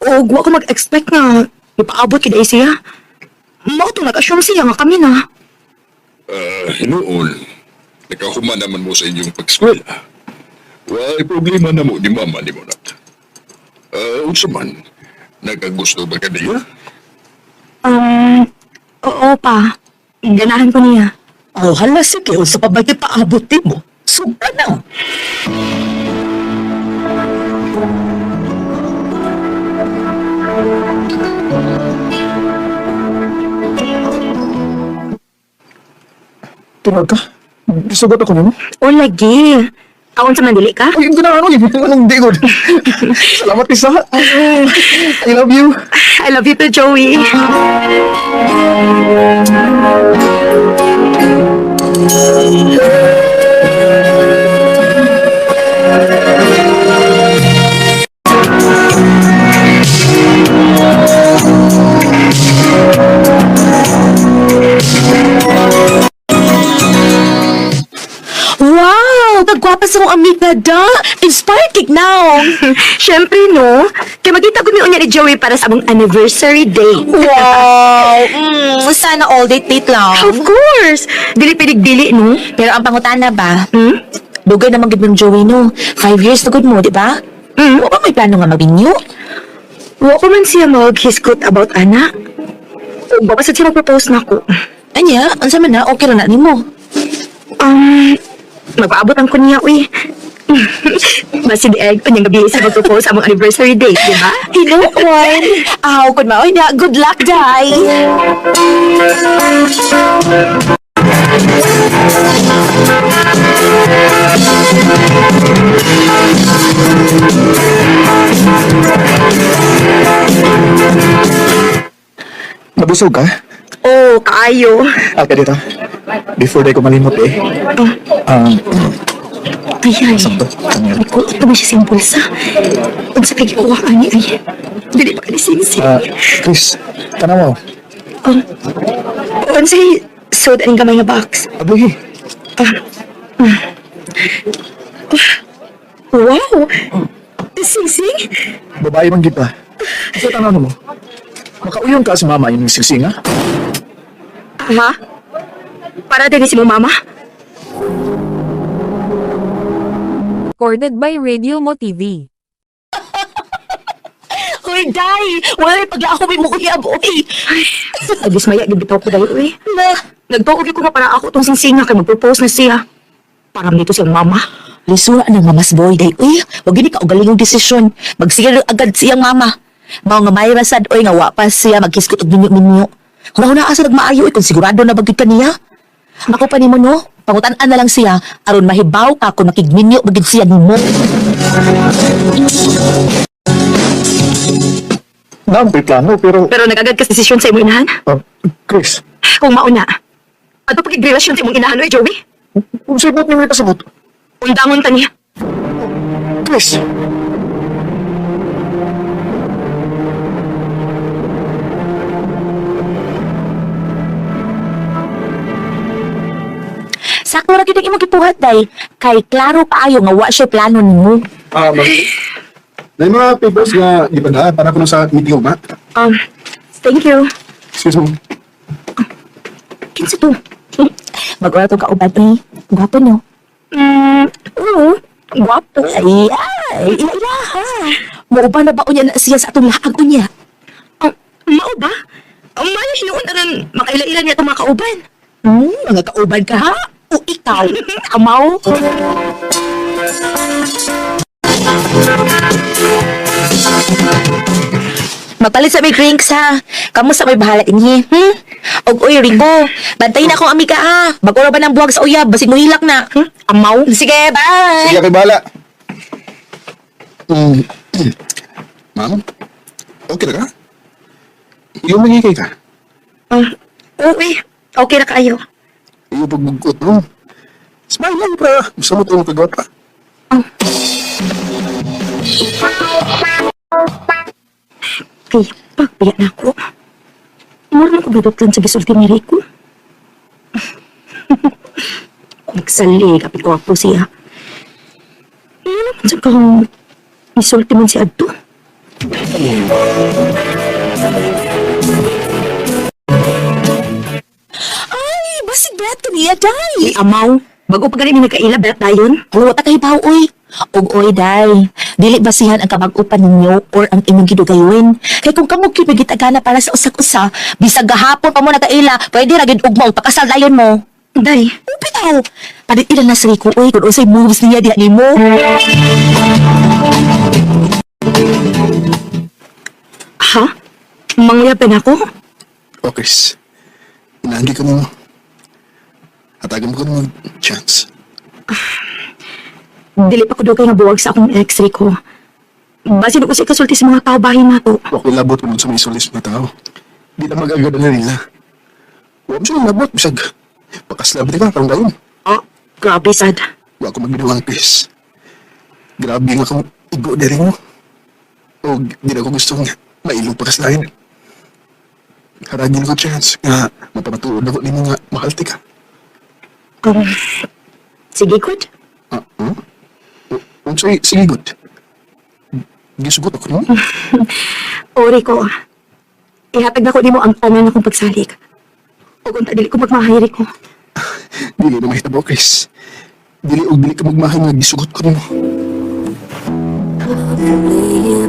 Speaker 9: O, wa ko mag-expect nga ipaabot kid siya. Mao to nag-assume siya nga kami na.
Speaker 14: Noon, nakahuman naman mo sa inyong pag-eskwela. Wala problema na mo ni mama ni mo, nak. Unsa man, nagagusto ba ka niya?
Speaker 9: Oo pa. Ganahan ko niya.
Speaker 13: Oh, hala sige, unsa pa ba paabot mo? Sobra na.
Speaker 3: Tinawag ka? Sugot ako nimo?
Speaker 9: O, lagi. Kaon sa mandili ka?
Speaker 3: Ay, yung ginawa ko, anong digod. Salamat, Isa. I love you.
Speaker 9: I love you too, Joey.
Speaker 13: Wow! Nagwapa sa mong amiga da! Inspired kik now!
Speaker 9: Siyempre, no? Kaya magkita ko niya ni Joey para sa among anniversary date.
Speaker 13: Wow! Sana all date lang.
Speaker 9: Of course! Dili pinig-dili, no?
Speaker 13: Pero ang pangutana ba? Dugay naman gid ng Joey, no? 5 years na good mo, di ba? Wa ba may plano nga magbinyo?
Speaker 9: Wa ko man siya mag-hiskot about anak. O, ba sa siya mag-propose na ako?
Speaker 13: Anya, unsa man na, okay lang na nimo.
Speaker 9: Magpaabot ang ko niya, uy. Basi di egg, panyang gabi sa mag-propose sa among anniversary date, di ba?
Speaker 13: Hinuon! Aw, kun maoy na, good luck, Day!
Speaker 3: Nabusog ka?
Speaker 9: Oo, kaayo.
Speaker 3: Aka dito. Before day ko malimot
Speaker 9: Ayan.
Speaker 3: sakto.
Speaker 9: Ako, ito ba siya simple sa? Kung sa kagikuhaan niya, ay, dili pa ka nisingsi.
Speaker 3: Chris, tanaw mo.
Speaker 9: Unsay suot ang gamay nga box.
Speaker 3: Abuhi.
Speaker 9: Wow! Sing-sing?
Speaker 3: Babae man kita. Kasi tanaw mo. Makauyong ka sa mama yung singsinga.
Speaker 9: Ha? Para din si mo mama?
Speaker 8: Recorded by Radio Mo TV.
Speaker 13: Hoy, Day! Wala yung pagla ako may mukuyab, oy!
Speaker 9: Ay, dismaya, gibitaw ko dahil, uy. Nagtuog ko nga para ako tong singsinga kay mag-propose na siya. Param dito siyang mama.
Speaker 13: Lisura ng mamas boy, Day. Uy, wag gini ka ugaling yung desisyon. Magsigil agad siyang mama. Mao nga may rasad, oy, nga wapas siya maghiskot og minyo-minyo. Huna-huna asa nagmaayo, kung sigurado na bagid kaniya. Ako pa nimo, no? Pangutan-an na lang siya, aron mahibaw ka kung nakigminyo bagid siya nimo.
Speaker 3: Naampoy plano, pero...
Speaker 9: Pero nag-agad ka sa desisyon sa imong inahan?
Speaker 3: Chris,
Speaker 9: Kung mauna, ato pagigrelasyon sa imong inahan, uy, Joey?
Speaker 3: kung sa'yo ba't niyo may kasabot?
Speaker 9: Undangon ta niya.
Speaker 3: Chris,
Speaker 13: Sakto ra gyud ang imong gipuhat, Day. Kay klaro kaayo nga wa siya plano nimo.
Speaker 7: Ma'am. May mga papers nga ibanda para ko sa meeting ba?
Speaker 9: Thank you.
Speaker 7: Excuse me.
Speaker 13: Kinsa to? Mag-ura to kauban, eh. Gwapo, no?
Speaker 9: Oo. Guwapo.
Speaker 13: Ay, ila ha. Mauba na ba unya na siya sa atong laag unya?
Speaker 9: Mao ba? Ang maya hinuon aron makaila-ila niya itong mga kauban.
Speaker 13: Mga kauban ka, ha? O ikaw, amaw? Magpalit sa may drinks, ha? Kamu sa may bahala inhi, Og uy, Rico, bantayin akong amiga, ha? Mag-ura ba ng buwag sa uyab, basig mo hilak na. Amaw? Sige, bye!
Speaker 7: Sige, kay bala. Ma'am? Okay na ka? Yung magigay ka?
Speaker 9: Uy, okay na kayo.
Speaker 7: Yung pagbugot mo. Smile lang pa. Gusto mo itong kagawat pa.
Speaker 9: Kay, pagpaya na ako. Mura na ko bidotan sa gisulti ni Rico. Nagsalig, kapit ko ako siya. Ano naman sa kang isulti mo si Adto?
Speaker 13: Ay, basig bet ka niya, day.
Speaker 9: Amaw, bago pa galing nagkaila, bet dayon?
Speaker 13: Ano, wata kay Pao, oy. Og oy, day. Dili basihan ang kamag-upan ninyo or ang inyong gidugayon. Kay kung kamog kipagitagana para sa usak-usa, bisag gahapon pa mo nagkaila, pwede ra gid ugmaw, pakasal dayon mo.
Speaker 9: Day,
Speaker 13: Bitaw, padit ilan na sa Rico, oy, kung usay moves niya diha ni mo.
Speaker 9: ha? Mangyapin ako?
Speaker 14: O, Chris. Inaandi ka mo. Hatagan mo ka ng chance.
Speaker 9: Dili pa ko dugay nga buwag sa akong ex-ray ko. Basin ko si kasulti sa mga tao bahay na to.
Speaker 14: Ako labot mo sa may solis na tao. Di na mag-agad na nila. Huwag mo silang labot, bisag. Pakaslabot ka, parang gayon.
Speaker 9: Oh, grabe sad.
Speaker 14: Huwag ko magbinuwang, Chris. Grabe nga kung igo na rin mo. O di na ko gusto nga mailong pakaslain. Haragin ko chance nga mapamatuod ako ni mga mahalti ka.
Speaker 9: Sige, good.
Speaker 14: Sige, good. Gisugot ako mo.
Speaker 9: Ori ko, ihatag na ko ni mo ang tanan akong pagsalig. O kung dili ko magmahayri ko.
Speaker 14: Dili na mahitabo, Chris. Dili ka magmahay nga gisugot ko mo.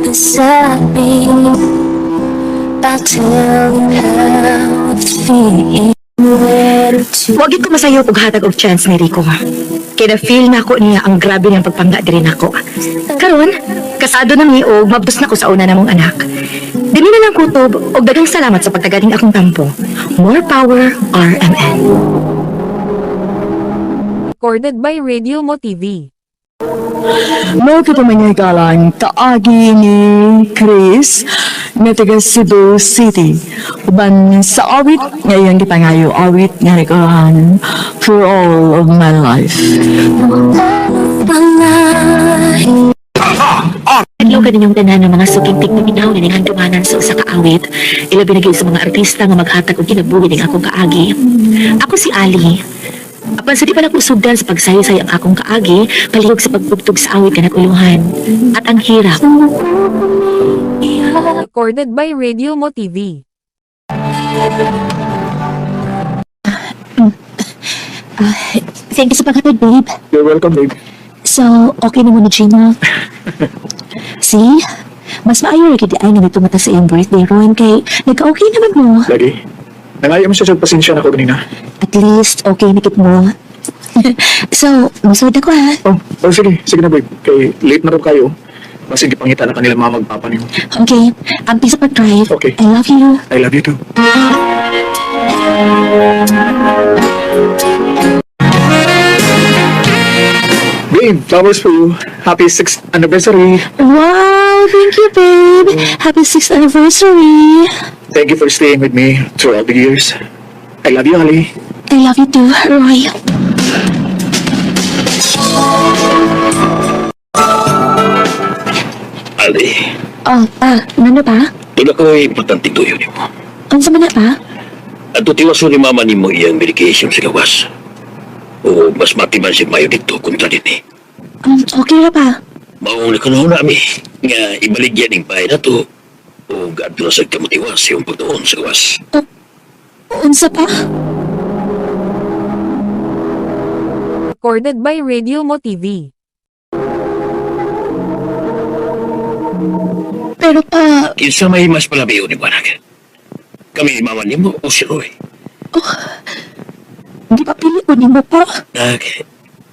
Speaker 5: beside me. I'll tell you how it's feeling.
Speaker 9: Wag ko masayo og hatag og chance ni Rico. Kaya feel na ko niya ang grabe niyang pagpangga diri nako. Karon, kasado na mi og mabdos na ko sa una namong anak. Dili na lang kutob og daghang salamat sa pagtagaling akong kampo. More power, RMN.
Speaker 8: Recorded by Radio Mo TV.
Speaker 1: Mo kita mangyagalang kaagi ni Chris na taga Cebu City. Uban sa awit ngayon kita ngayo awit nga nagkahan for all of my life.
Speaker 11: Adlaw ka ninyong tanan ng mga suking tigpaminaw na ningang dumanan sa usa ka awit. Ilabi na gyud sa mga artista nga maghatag og kinabuhi ning akong kaagi. Ako si Ali. Apan sa di pa nakusugdan sa pagsayosay ang akong kaagi, palihog sa pagtugtog sa awit ka naguluhan. At ang hirap.
Speaker 8: Recorded by Radio Mo TV.
Speaker 13: Thank you sa paghatid, babe.
Speaker 3: You're welcome, babe.
Speaker 13: So, okay naman ni Gina. See? Mas maayo rin ay nga nito mata sa iyong birthday, Ron, kay nagka-okay naman mo.
Speaker 3: Lagi. Nangayam siya sa pasensya na ko kanina.
Speaker 13: At least, okay na kit mo. So, masod ako ha.
Speaker 3: Oh, sige. Sige na, babe. Kay late na rin kayo. Mas hindi pangita na kanila mga magpapa niyo.
Speaker 13: Okay, ang peace of drive.
Speaker 3: Okay.
Speaker 13: I love you.
Speaker 3: I love you too. Babe, flowers for you. Happy 6th anniversary.
Speaker 13: Wow, thank you, babe. Happy 6th anniversary.
Speaker 3: Thank you for staying with me throughout the years. I love you, Ali.
Speaker 13: I love you too, Roy.
Speaker 4: Ali,
Speaker 13: Nano ba?
Speaker 4: tula ko importante tuyo ni mo.
Speaker 13: Ano sa mana ba?
Speaker 4: At tiwaso ni mama ni mo iyang medication sa gawas. O mas matiman si Mayo dito kontra din eh.
Speaker 13: Okay na ba?
Speaker 4: Maong nakunaw nami nga ibaligyan ng bahay na to. O gadto na sa kamutiwas yung pagtuon sa gawas.
Speaker 13: Unsa pa?
Speaker 8: Recorded by Radio Mo TV.
Speaker 13: Pero pa...
Speaker 4: Kinsa may mas palabiyo ni Banag. Kami mama ni mo o si Roy.
Speaker 13: Di ba pili ko ni mo pa?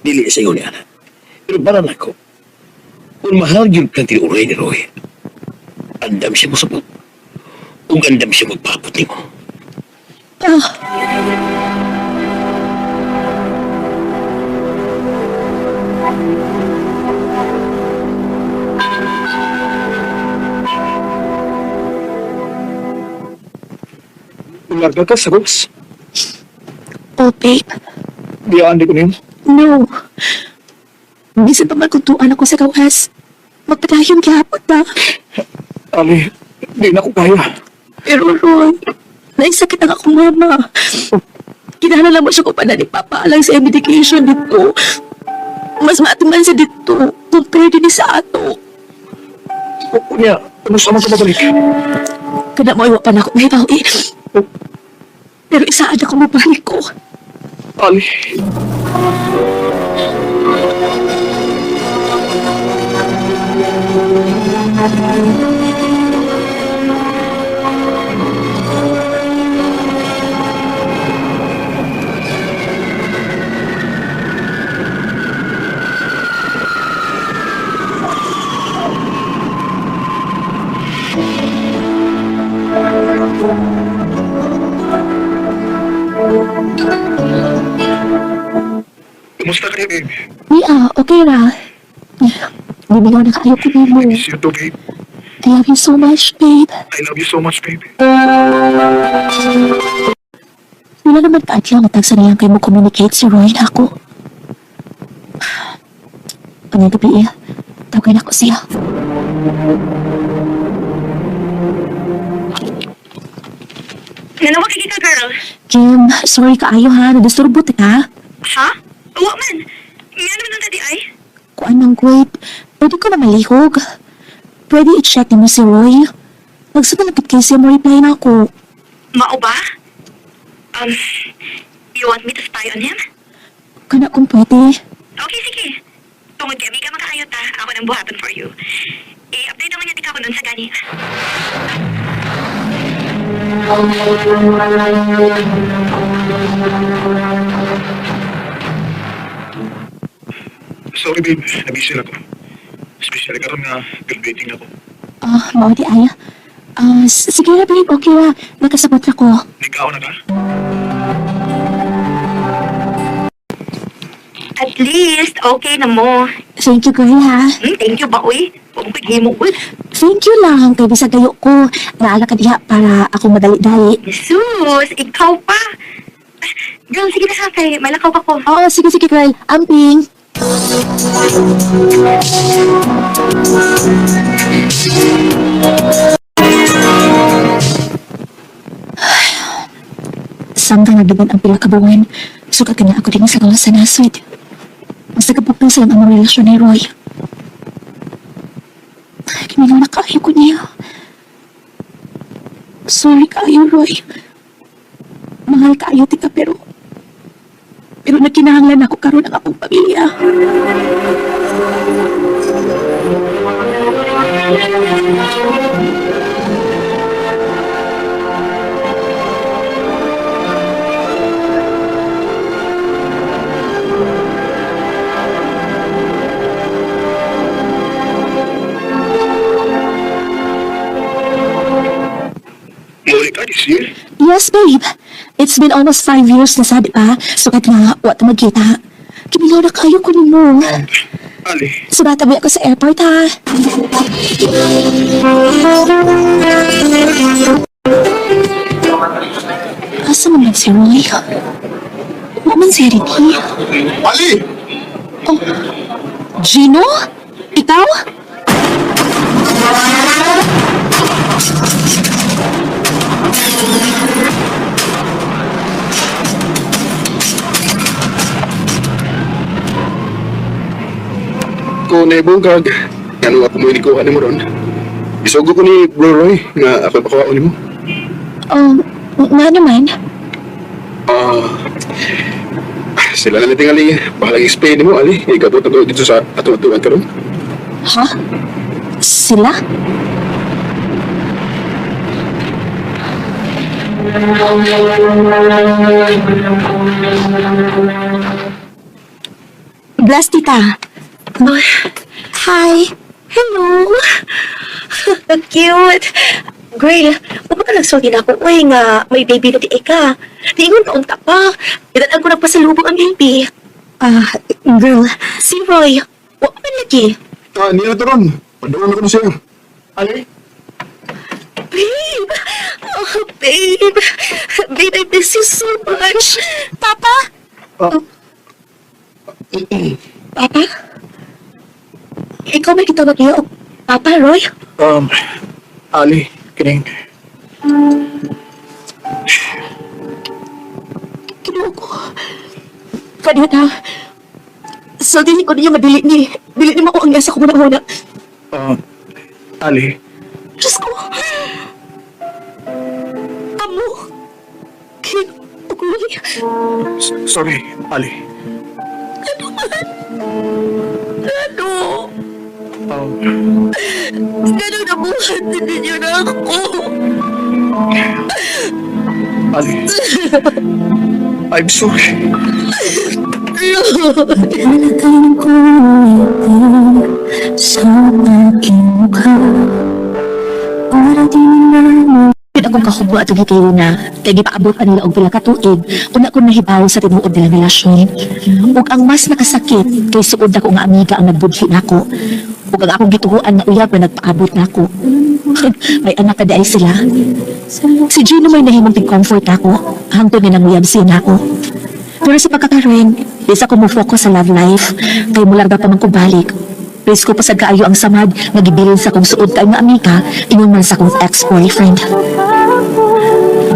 Speaker 4: Dili sa iyo ni Ana. Pero para na ko, kung mahal yung kang tinuray ni Roy, andam siya mo sabot. Kung andam siya magpapot ni mo.
Speaker 3: Larga ka sa gawas.
Speaker 13: Oh, babe.
Speaker 3: Biyaan di ko niyo.
Speaker 13: No. Bisan pa man kung tuan ako sa gawas. Magpadayon gihapon ba?
Speaker 3: Ali, di na ko kaya.
Speaker 13: Pero Roy, naisakit ang akong mama.
Speaker 9: Kinahanglan mo siya ko pa na ni Papa lang sa medication dito. Mas matiman siya dito compared din sa ato.
Speaker 14: Kunya, ano sa mga mabalik?
Speaker 9: Kada mo iwa pa na ako may bawi. Pero isaad ako mabalik ko.
Speaker 14: Ali. Kumusta ka, babe?
Speaker 13: Okay ra. Bibigaw na kaayo ko mo.
Speaker 14: I miss you too, babe.
Speaker 13: I love you so much, babe.
Speaker 14: I love you so much, babe.
Speaker 13: Wala naman kaadlaw nga tagsa niyang kayo mo communicate si Roy na ako. Ang gabi tawagan ako siya.
Speaker 2: Nanawag ka, girl.
Speaker 13: Kim, sorry kaayo ha. Nadisturbo ka.
Speaker 2: Ha? Uwa man. Nga naman ang tadi ay.
Speaker 13: Kuan nang wait. Pwede ko na malihog. Pwede i-check mo si Roy. Nagsatanagkit kayo siya mo reply na ako.
Speaker 2: Mao ba? You want me to spy on him?
Speaker 13: Kana kung pwede.
Speaker 2: Okay, sige. Tungod kami ka makakayot ha. Ako nang buhaton for you. I-update naman niya tika ko nun sa gani.
Speaker 14: Sorry, babe. Nabisi ako. Especially karon nga graduating ako.
Speaker 13: Mao di ay. Sige na babe, okay ra. Nakasabot ako.
Speaker 14: Ikaw na ka?
Speaker 2: At least, okay na mo.
Speaker 13: Thank you, girl ha.
Speaker 2: Thank you ba, uy? Huwag mo mo, uy.
Speaker 13: Thank you lang kay bisag kayo ko. Naala ka diha para ako madali-dali.
Speaker 2: Jesus, ikaw pa. Girl, sige na ha, kay malakaw pa ko.
Speaker 13: Oo, sige girl. Amping. Samtang nagdagan ang pila ka buwan, sukat na ako din sa gawas sa nasod. Mas nagapupil sa ang relasyon ni Roy. Kinilang na kaayo ko niya. Sorry kaayo, Roy. Mahal kaayo tika pero nagkinahanglan ako karon ang akong pamilya.
Speaker 14: Muli ka this year?
Speaker 13: Yes, babe. It's been almost 5 years na sad pa. Sukat nga, wata magkita. Kinilaw na kayo ko mo.
Speaker 14: Ali.
Speaker 13: Subatabi ako sa airport, ha? Asa man si Roy? Waman si Ricky.
Speaker 14: Ali!
Speaker 13: Oh, Gino? Ikaw?
Speaker 14: Ko na ibungkag. Ano ako mo inikuha ni mo ron? Isugo ko ni Bro Roy nga ako pakuha ni mo.
Speaker 13: Nga naman.
Speaker 14: Sila na natingali. Bahalang explain ni mo, Ali. Ikabot na ko dito sa atong-atuan ka ron.
Speaker 13: Ha? Sila? Bless, tita. Hi. Hello.
Speaker 9: Cute. Girl, huwag ka nagsulti na ako. Uy, nga, may baby na di ka. Di ko naong pa. Itatag ko nagpasalubong ang baby. Girl, si Roy. Huwag ka lagi.
Speaker 14: Hindi na ito ron. Padawan ako na siya. Ali?
Speaker 9: Babe! Oh, babe! Babe, I miss you so much. Papa? Papa? Ikaw may kitawag niyo. Papa, Roy?
Speaker 14: Ali, kining.
Speaker 9: Kinuha Kanina, so dili ko ninyo madili ni mao ang yasa ko muna.
Speaker 14: Ali,
Speaker 9: Diyos ko! Amo! Kinukuloy!
Speaker 14: sorry, Ali.
Speaker 9: Ano man? Ano? Ganun na buhat din ninyo na ako!
Speaker 14: Ali, I'm sorry.
Speaker 11: Talagang kumitin sa aking mukha para di na
Speaker 13: Yun akong kahubo at kayo na kay gipaabot pa nila og pila ka tuig kung ako nahibaw sa tinuod nilang relasyon. Ug ang mas nakasakit kay suod ako nga amiga ang nagbudhi nako. Ug ang akong gituhuan na uyab na nagpaabot nako. May anak ka di ay sila. Si Gino may nahimong comfort ako hangtod nga nanguyab siya nako. Pero sa pagkakaroon, isa ko mo focus sa love life kay mularga pa man ko balik. Please ko pasag kaayo ang samad, nagibilin sa kong suod kay nga amiga, ingon man sa kong ex-boyfriend.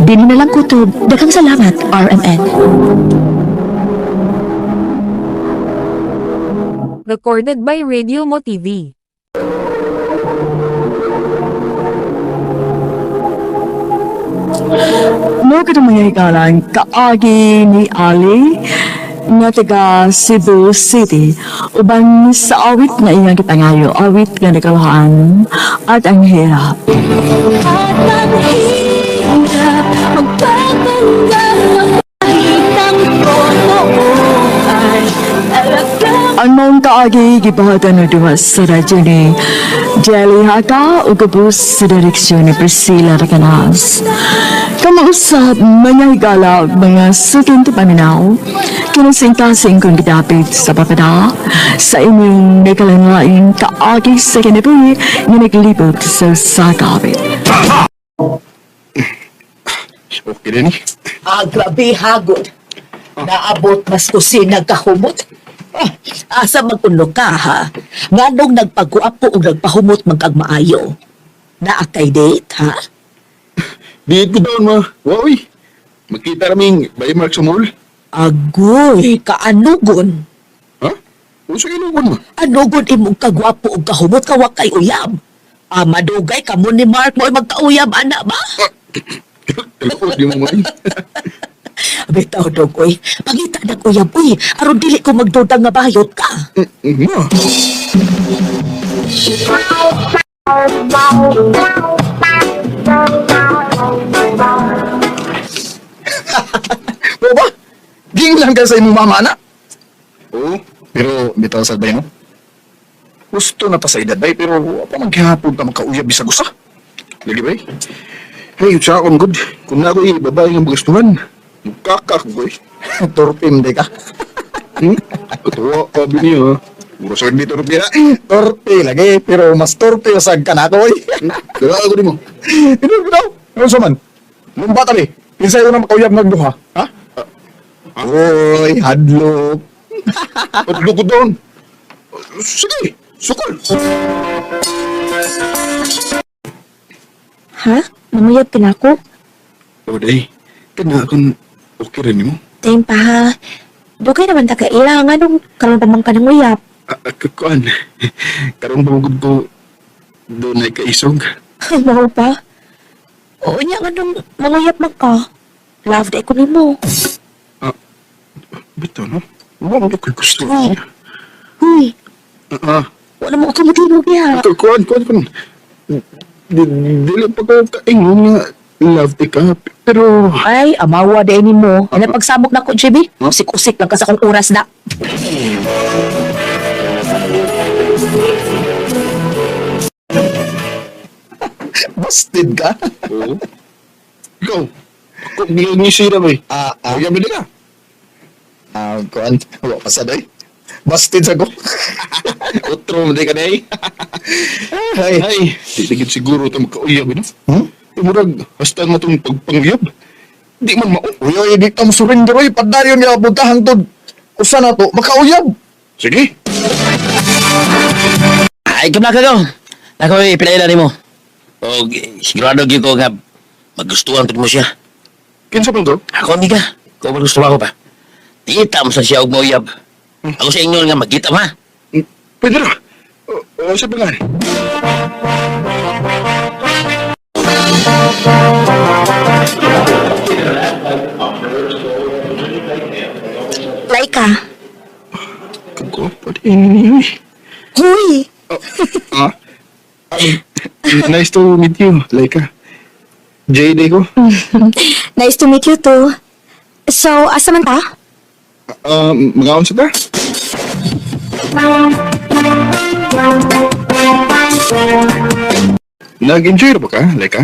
Speaker 13: Dini na lang kutob. Daghang salamat, RMN.
Speaker 8: Recorded by Radio Mo TV.
Speaker 1: Mo ka mga ikalan, kaagi ni Ali, nga taga Cebu City, uban sa awit na iyang kitangayo, awit nga nagalahan at ang hirap. Ang mong kaagi gibahatan na dumas sa radyo ni Jelly Haka o gabus sa direksyon ni Priscilla Racanas. Kamausap mga higala mga sukin ti paminaw, kinasing-kasing kong gidapit sa papada sa inyong nakalangain kaagi sa kinabuhi na naglibot sa sakabit.
Speaker 14: Okay din eh.
Speaker 13: Grabe hagod. Naabot mas kusina kahumot. Asa magkunlo ka ha? Nganong nagpagkuapo o nagpahumot magkagmaayo? Naakay date ha?
Speaker 14: Dito ko doon, ma. Woy. Magkita raming by Mark sa mall.
Speaker 13: Agoy, kaanugon.
Speaker 14: Ha? Ano sa inugon, ma?
Speaker 13: Anugon imong kagwapo o kahumot kawak kay uyab. Madugay ka mo ni Mark mo magkauyab, ana ba?
Speaker 14: Talakot di mo, ma.
Speaker 13: Bitaw dog, oy. Pangita na uyab, uy. Aron dili ko magdudang nga bayot ka.
Speaker 14: Ma.
Speaker 3: Oo ba? Ging lang ka sa imong mama na.
Speaker 14: Oo, pero bitaw sa bay, no?
Speaker 3: Gusto na ta sa edad bay, pero apa maghihapon ka makauyab bisag usa.
Speaker 14: Lagi bay? Hey, utsa akong good. Kung na ako'y babae ng gustuhan, magkakak ko eh.
Speaker 3: Torpim di ka.
Speaker 14: Katuwa ka biniyo, ha? Puro sa dito rin pira.
Speaker 3: Torpe lagi, pero mas torpe usag ka na ko eh.
Speaker 14: Kaya ako di mo.
Speaker 3: Bitaw. Ano sa man? Lumba kami. Pinsay ko na makauyab ng duha. Ha? Oy, hadlok.
Speaker 14: Patlo ko doon. Sige, sukol.
Speaker 13: Ha? Manguyab ka na ako?
Speaker 14: O, day. Kana akong okay rin mo.
Speaker 13: Time pa ha. Dugay naman ta kailangan nung karon pa man ka nang uyab.
Speaker 14: Kuan. Karong bangod ko doon ay kaisog.
Speaker 13: Mao pa? Oo niya nga nung manguyab man ka. Love day ko nimo.
Speaker 14: Bito, no? Wala ko gusto niya.
Speaker 13: Huy,
Speaker 14: Ah,
Speaker 13: wala mo ako matulog ya.
Speaker 14: kuan. Dili pa ko kaingon nga love te ka. Pero,
Speaker 13: Ay, amawa day nimo. Ano pagsabok na ko, JB? Usik-usik lang ka sa kong oras na.
Speaker 3: Busted ka?
Speaker 14: oo. Ikaw, ako bilang ni Sira ba eh. Kaya bili ka.
Speaker 3: Kuan, wala pa sa day. Busted sa ko.
Speaker 14: Otro mo di ka na eh. Ay, di siguro ito magkauyab, no? Murag, hasta nga itong pagpangyab. Di man mao.
Speaker 3: Uy, di ka mo surrender, uy. Padaryo niya, buntahan to. Usa na to, makauyab.
Speaker 14: Sige.
Speaker 4: Ay, kumakaw. Ako ipilailan mo. O, sigurado gyud ko nga magustuhan ko mo siya.
Speaker 14: Kinsa pa to?
Speaker 4: Ako, amiga. Kung magustuhan ko pa. Kita mo sa siya og mauyab. Ako sa inyo nga magkita ha.
Speaker 14: Pwede na. O sa pangan.
Speaker 9: Laika.
Speaker 14: Kagwapo din niyo eh.
Speaker 9: Huy!
Speaker 14: Ah? Nice to meet you, Laika. Jay ko.
Speaker 9: Nice to meet you too. So, asa man ta?
Speaker 14: Mga sa ta? Nag-enjoy ba ka, Laika?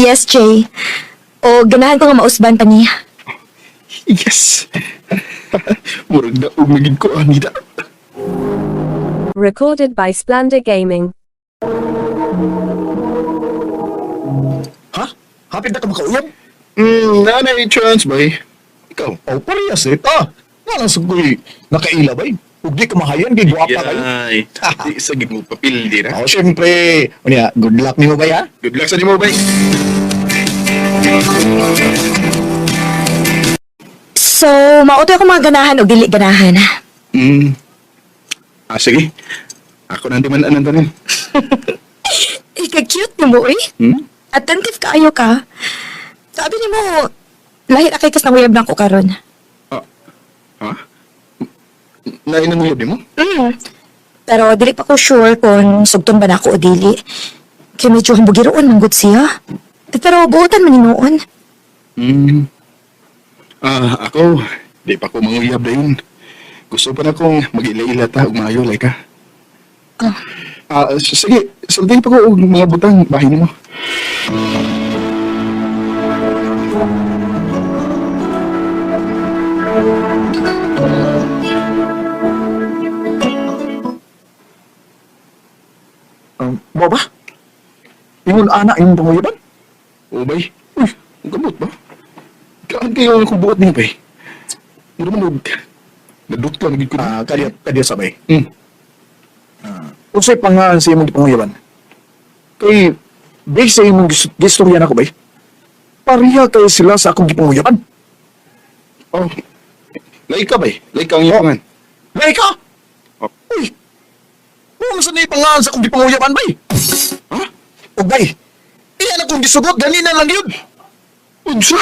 Speaker 9: Yes, Jay. O, ganahan ko nga mausban pa niya.
Speaker 14: Yes. Murag na umigid ko ang nida.
Speaker 8: Recorded by Splendor Gaming.
Speaker 3: Ha? Hapit na ka makauyab?
Speaker 14: Nanay chance, bay.
Speaker 3: Ikaw, parehas eh. Nga lang sagoy, nakaila ba? Huwag di ka mahayan, di guwapa kayo.
Speaker 14: Yay. Di sa gid mo papil di na.
Speaker 3: Siyempre. Unya, good luck ni mo ba ya?
Speaker 14: Good luck sa nimo, bay.
Speaker 9: So, mauto ako mga ganahan o dili ganahan.
Speaker 14: Sige. Ako na di man anang tanin.
Speaker 9: Ika-cute ni mo eh. Attentive kaayo ka. Sabi ni mo, lahit akay kas na uyab na ko karon.
Speaker 14: Ha? Nainang uyab ni mo?
Speaker 9: Pero dili pa ko sure kung sugton ba na ako o dili. Kaya medyo hambugiroon ng good siya. Pero buotan man ni noon.
Speaker 14: Ako, di pa ko manguyab na yun. Gusto pa na akong mag-ila-ila ta ug maayo, Laika. Sige, sultay pa ko og mga butang bahay nimo.
Speaker 3: Mo ba? Ingon anak yung panguyaban?
Speaker 14: O bay, uy, ang gamot ba? Kaan kayo ang kubuot niyo, bay? Mura man og nadukto ang gid ko.
Speaker 3: Kadiya sabay. Unsay pangalan sa imong panguyaban? Kay, based sa imong gistorya na ko ba? Pariha kayo sila sa akong gipanguyaban.
Speaker 14: Oh, Laika bay, Laika ang ipangan.
Speaker 3: Laika! Uy! Kung saan na ipangalan sa akong gipanguyaban, bay? Ha? O bay, iyan akong gisugot, ganina lang yun.
Speaker 14: Unsa?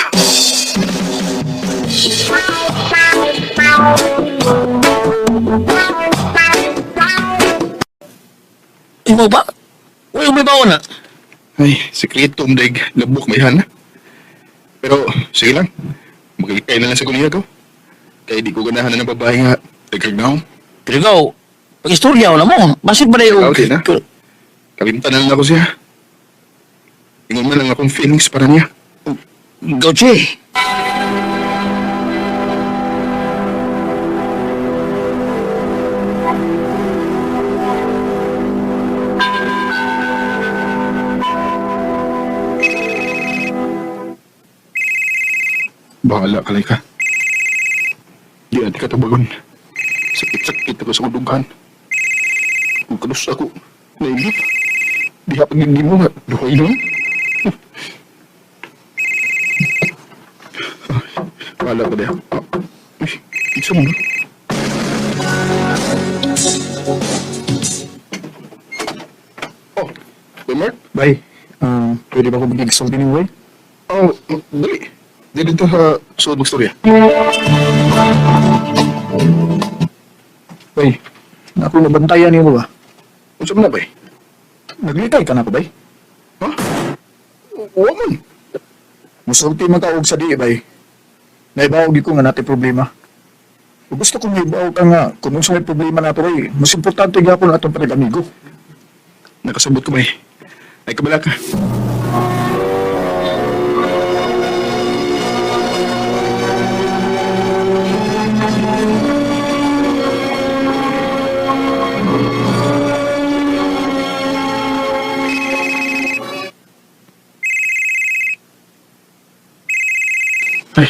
Speaker 4: Imo ba? Uy, may bawa na.
Speaker 14: Ay, sekreto daig labok may hana. Pero, sige lang. Magkikay na lang sa kuliya ko. Kaya di ko ganahan na ng babae nga. Nagkagnaw.
Speaker 4: Pero ikaw, pag-istorya na mo. Basit ba na yung...
Speaker 14: Okay na. Kalimtan na lang ako siya. Ingon man lang akong feelings para niya.
Speaker 4: Gauche.
Speaker 14: Bahala ka, Laika. Di na di ka tabagon. Sakit-sakit ako sa kudugan. Kung kalus ako, nailip. Di ha pagiging mo nga, duhay lang. Bahala ka diha. Uy, isa mo na. Oh, Kuya Mark?
Speaker 3: Bay, pwede ba ako magigsulti ni Way?
Speaker 14: Oh, dali. Dili dito sa suod magstorya.
Speaker 3: Bay, ako nabantayan niyo mo ba?
Speaker 14: Unsa man na, bay?
Speaker 3: Naglikay ka na ko, bay?
Speaker 14: Ha? Huwag man.
Speaker 3: Musulti man ka og sa di, bay. Naibawag ko nga natin problema. Kung gusto kong naibawag ka nga, kung unsa may problema nato, bay, mas importante gapon atong panag-amigo.
Speaker 14: Nakasabot ko, bay. Ay, kabala ka. Ay,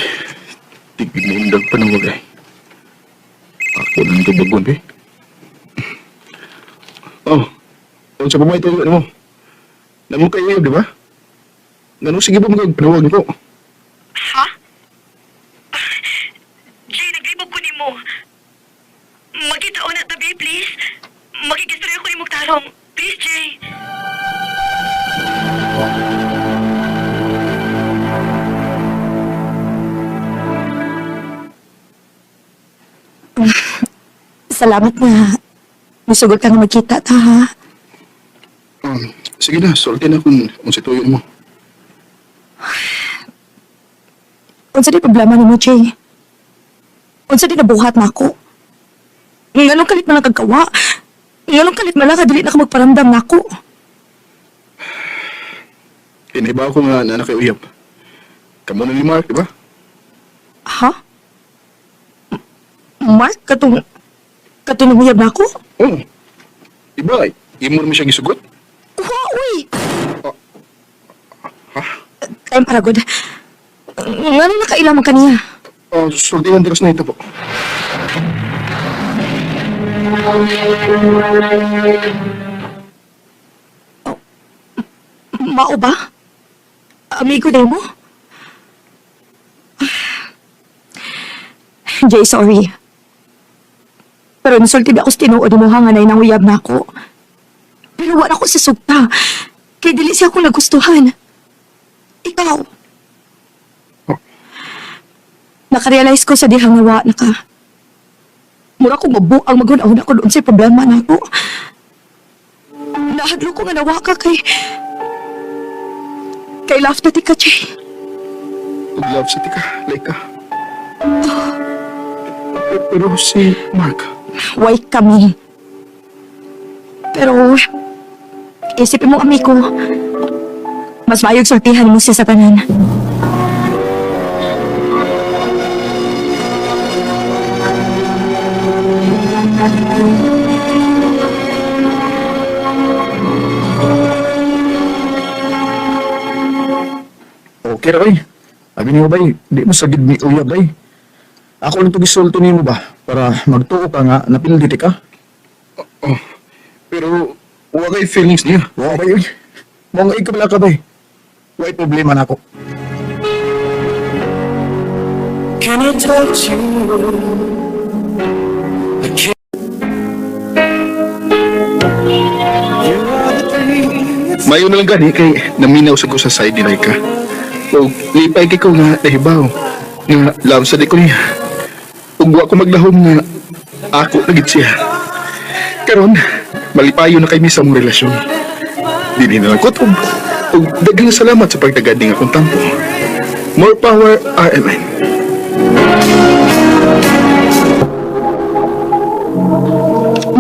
Speaker 14: tigil na yung dagpanawag ay. Ako nang tubagon eh. Oh, sa pamay ito, ano mo? Namo kayo, di ba? Ganun, sige ba magpanawag ko?
Speaker 2: Ha? Jay, naglibog ko ni mo. Tarong, please, Jay.
Speaker 9: Salamat nga. Masugot ka nga magkita ta, ha?
Speaker 14: Sige na, sulti na kung situyon mo.
Speaker 9: Unsa di problema ni mo, Jay? Unsa di nabuhat na ako? Nganong kalit man lang kagkawa? Nganong kalit man lang kadili na ka magparamdam na ako?
Speaker 14: Kinibaw ko nga na nakiuyab. Kamu na ni Mark, di ba?
Speaker 9: Ha? Mark, katong nanguyab na ako?
Speaker 14: Oo. Diba, imo naman siya gisugot?
Speaker 9: Wa, uy! Time para good. Ngano nakailamang kaniya?
Speaker 14: Sultihan diras na ito po.
Speaker 9: Mao ba? Amigo din mo? Jay, sorry. Pero nasulti ako sa tinuod mo hanganay nang uyab na ako. Pero wala ko sa sugta. Kaya dili siya akong nagustuhan. Ikaw. Nakarealize ko sa dihang nawa na ka. Mura ko mabuang magunahon ako doon sa problema na ako. Nahadlo ko nga nawa ka kay love na tika, Jay.
Speaker 14: Love sa tika, like ka. Pero si Mark.
Speaker 9: Why kami? Pero, isipin mo, amigo, mas maayog sultihan mo siya sa tanan.
Speaker 3: Okay ra, bay. Abi niyo, bay, di mo sagid ni uyab, bay. Ako lang tugisulto ni mo ba? Para magtuo ka nga, napilditi ka.
Speaker 14: Pero, wala kay feelings niya.
Speaker 3: Wow, bay, uy. Mga ikabala ka, bay. Why problema na ako?
Speaker 15: Can I touch you? I can't.
Speaker 14: Mayo na lang gani kay naminaw sa ko sa side ni Laika. O lipay kay ko nga nahibaw. Nga love sa di ko niya. Ug wa ko maglahom nga ako nagit siya. Karon, malipayo na kay mi sa mong relasyon. Dili na lang kutob. Ug daghang salamat sa pagtagad ning akong tampo. More power, RMN.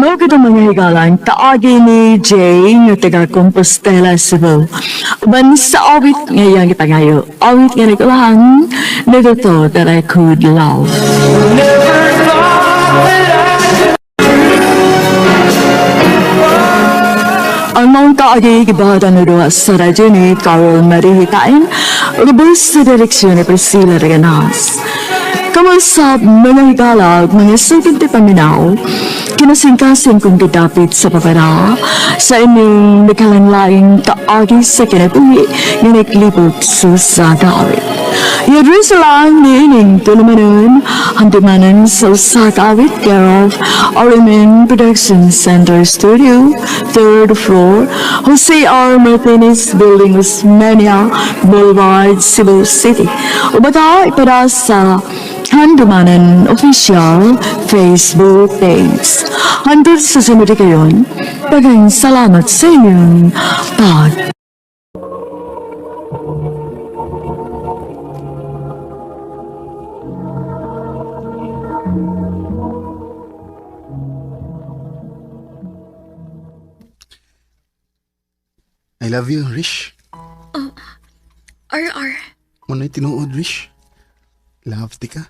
Speaker 1: Mga ka mga higalan, kaagi ni Jay nga taga Compostela, Cebu. Uban sa awit ngayang ipangayo, awit nga nagulahan, nagito that I could love. Ang mga kaagi gibahatan na doon sa radyo ni Carol Marie Hitain, lubos sa direksyon ni Priscilla Reganas. Kamusap mga higalag, mga suginti paminaw, kinasingkasing kong gidapit sa papara sa inyong nagkalanlaing kaagi sa kinabuhi nga naglibot sa gawit. Yadris lang ni ining tulumanon handimanan sa usagawit care of RMN Production Center Studio, 3rd floor, Jose R. Martinez Building, Osmeña Boulevard, Cebu City. Ubata ipada sa Handumanan Official Facebook page. Hanggang sa sunod kayon, daghang salamat sa inyong pag.
Speaker 14: I love you, Rish.
Speaker 5: RR.
Speaker 14: Manay tinuod, Rish. Love di ka.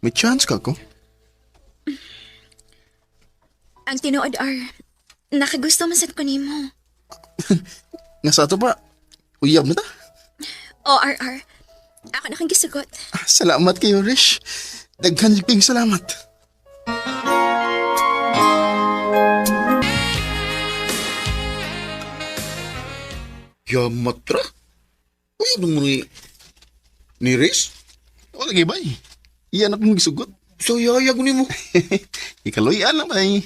Speaker 14: May chance ka ko.
Speaker 5: Ang tinuod, R. Nakagusto man sad ko nimo.
Speaker 14: Nga sa ato pa, uyab na ta.
Speaker 5: O, RR. Ako na kang gisugot.
Speaker 14: Salamat kayo, Rish. Daghan ping salamat. Yamatra? Uyab nung ni Rish? O lagi ba eh? Iyan ako mong gisugot. So yayag ni mo. Ikaloyan na ba eh?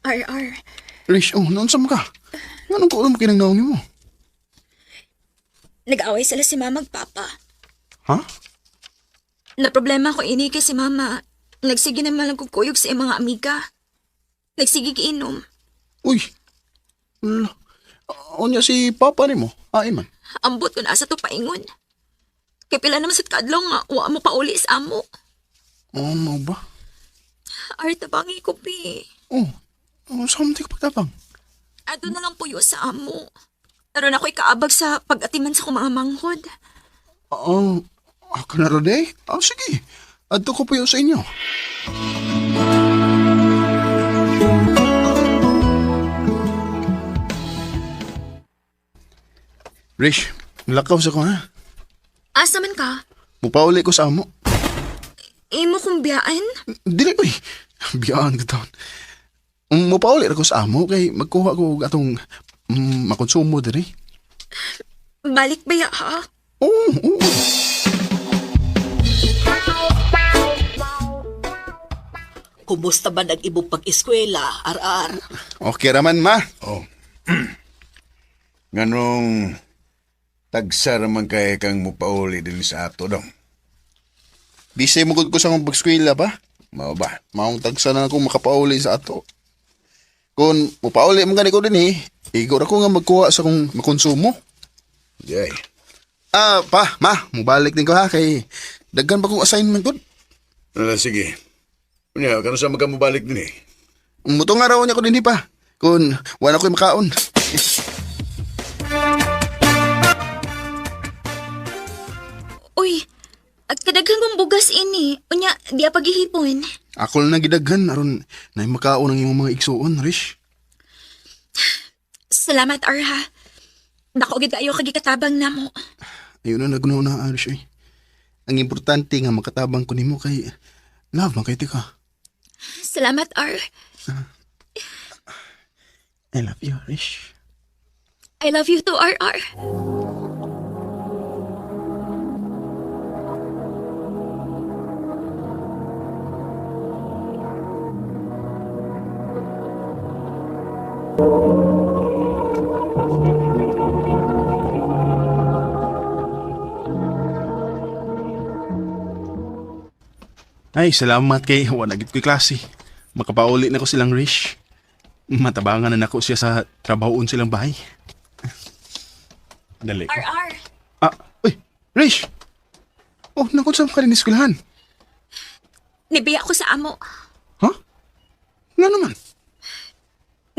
Speaker 5: RR,
Speaker 14: Rish, noon sa ka? Ganun ko alam kinangnaon mo.
Speaker 5: nag-away sila si mama ug papa.
Speaker 14: Ha?
Speaker 5: Na problema ko ini kay si mama. Nagsige naman lang kuyog sa iyang mga amiga. Nagsige giinom.
Speaker 14: Uy. Unya si papa ni mo? Ay man.
Speaker 5: Ambot ko na sa to paingon. Kay pila naman sa kadlaw nga wa mo pa uli sa amo.
Speaker 14: Mo ba?
Speaker 5: Ar tabangi ko pi.
Speaker 14: Saan ka pagtabang?
Speaker 5: Adto na lang puyo sa amo. Aron ako'y kaabag sa pag-atiman sa kong mga manghod.
Speaker 14: Ako na rin eh. Sige. Adto ko po yun sa inyo. Rish, nalakaw sa ko ha.
Speaker 5: Asa man ka?
Speaker 14: Mupauli ko sa amo.
Speaker 5: Imo kong biyaan?
Speaker 14: Dili ko eh. Biyaan ka taon. Mupauli ko sa amo kay magkuha ko atong makonsumo din eh.
Speaker 5: Balik ba ya ha?
Speaker 14: Oo.
Speaker 13: Kumusta ba nag-ibong pag-eskwela, RR?
Speaker 14: Okay raman, ma.
Speaker 16: Nganong tagsa raman kay kang mupauli din sa ato daw.
Speaker 14: Bisay mo ko sa akong pag-eskwela ba? Mao ba? Maong tagsa na akong makapauli sa ato. Kung mupauli mo gani ko din eh, igor ako nga magkuha sa akong makonsumo.
Speaker 16: Yay.
Speaker 14: Pa, ma, mubalik din ko ha kay daghan pa kong assignment ko.
Speaker 16: Sige. Unya, kano sa magkamubalik din eh?
Speaker 14: Mutong araw niya ko din pa. Kung wala ko'y makaon.
Speaker 5: Uy, at kadaghan kong bugas ini. Unya, di paghihipon.
Speaker 14: Ako lang nagidaghan aron na makaon ang imong mga igsuon, Rish.
Speaker 5: Salamat, Arha. Nakogid kayo kagikatabang na mo.
Speaker 14: Ayun na naguna-una, Rish eh. Ang importante nga makatabang ko nimo kay love man kay tika.
Speaker 5: Salamat, Ar.
Speaker 14: I love you, Rish.
Speaker 5: I love you too, RR.
Speaker 14: Ay, salamat kay wala gid ko'y klase. Makapauli na ko silang Rish. Matabangan na nako siya sa trabahoon silang bahay. Dali.
Speaker 5: RR.
Speaker 14: Uy, Rish! Nakot sa ka rin eskwelahan.
Speaker 5: Nibiya ko sa amo.
Speaker 14: Nga naman.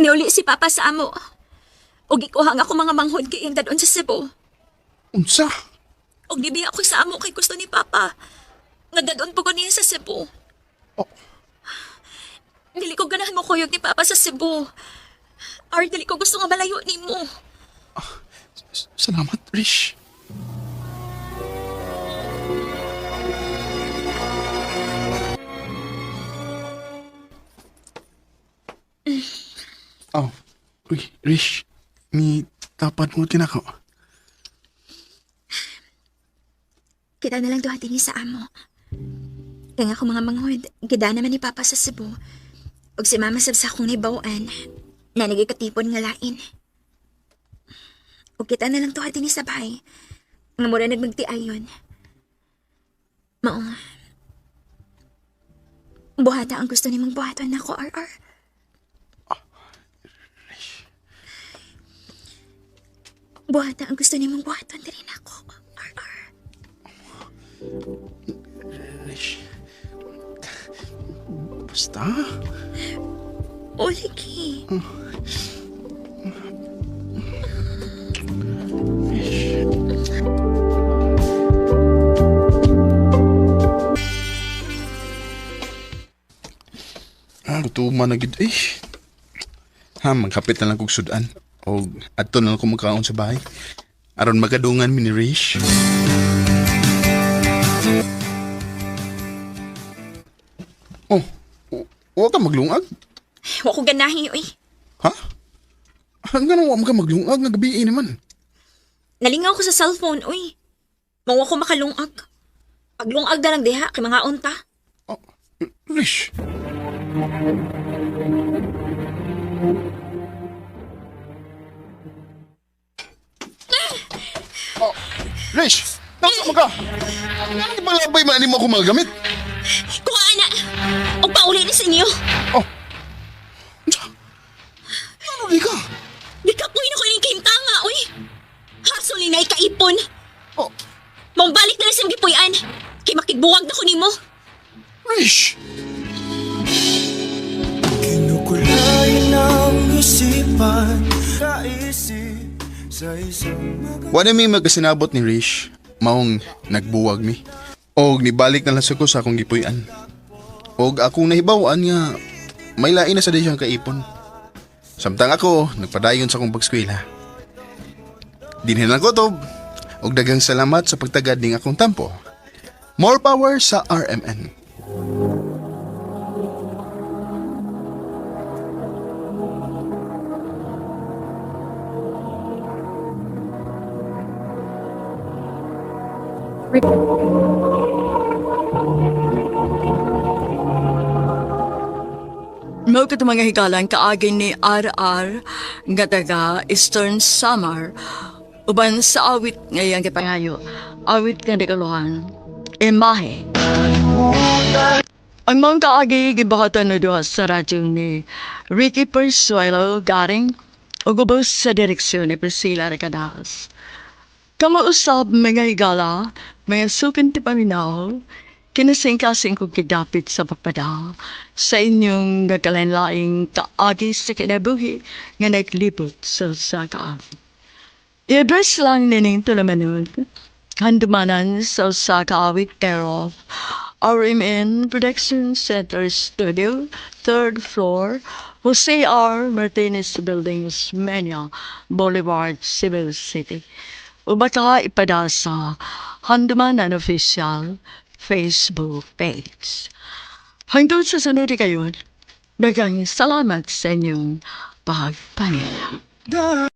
Speaker 5: Niuli si Papa sa amo. O gikuha nga ako mga manghod kay dadon sa Cebu.
Speaker 14: Unsa?
Speaker 5: O nibiya ko sa amo kay gusto ni Papa. Nga dadon po ko niya sa Cebu. Dili ko ganahan mo kuyog ni Papa sa Cebu. Or dili ko gusto nga malayo ni mo.
Speaker 14: Salamat, Rish. Uy, Rish. May tapad mo tinako.
Speaker 5: Kita na lang duhatin ni sa amo. Kaya ako mga manghod, gida naman ni Papa sa Cebu. Og si Mama sabsa kong nibawaan na nagikatipon nga lain. O kita na lang duhatin ni sa bahay. Nga mura nagmagtiayon. Maong, buhata ang gusto ni mong buhaton ako, RR. Buhata ang gusto ni mong buhaton din ako, RR.
Speaker 14: Rish. Basta.
Speaker 5: O, lagi.
Speaker 14: Gutuman na gid eh. Magkapit na lang kong sudan. O adto na lang kong magkaon sa bahay. Aron magadungan mi ni Rish. Huwag ka maglungag.
Speaker 5: Huwag ko ganahin yun eh.
Speaker 14: Hanggang huwag ka maglungag nga gabi naman.
Speaker 5: Nalingaw ko sa cellphone, uy. Mawa ko makalungag. Paglungag na lang diha, kay mga unta.
Speaker 14: Rish.
Speaker 7: Rish! Nasa mo ka? Ano balabay man mo ako mga gamit?
Speaker 5: Kuha na! O pauli na sa inyo!
Speaker 7: Ano di ka?
Speaker 5: Di ka po ko yung kahintanga, uy! Hasol ni na ikaipon!
Speaker 7: Oh.
Speaker 5: Mambalik na lang sa gipuyan! Kay makigbuwag na ko ni mo!
Speaker 7: Rish!
Speaker 15: Kinukulay ng isipan, kaisip sa isang
Speaker 7: Wala may magkasinabot ni Rish, maong nagbuwag mi. Og nibalik na lang sa ko sa akong gipuyan. Og akong nahibawan nga may lain na sa di siyang kaipon. Samtang ako, nagpadayon sa akong pagskwela. Dinhin lang ko to, og dagang salamat sa pagtagad ning akong tampo. More power sa RMN.
Speaker 1: Mo kat mga higalan kaagin ni RR nga taga Eastern Samar uban sa awit ngayon kipangayo awit nga dikaluhan imahe ang mga kaagi gibahatan na doon sa radyo ni Ricky Persuelo garing o gubos sa direksyon ni Priscilla Ricadas. Kamausap mga higala mga sukin ti paminaw kinasing-kasing kong kidapit sa papada sa inyong nagkalanlaing kaagi sa kinabuhi nga naglibot sa sakaan. I-address lang nining tulamanon, handumanan sa sakaawit thereof, RMN Production Center Studio, 3rd floor, Jose R. Martinez Buildings, Mania, Boulevard, Cebu City. O baka ipada sa Handumanan Official Facebook page. Hanggang sa sunod kayo, dagang salamat sa inyong pagpahinga.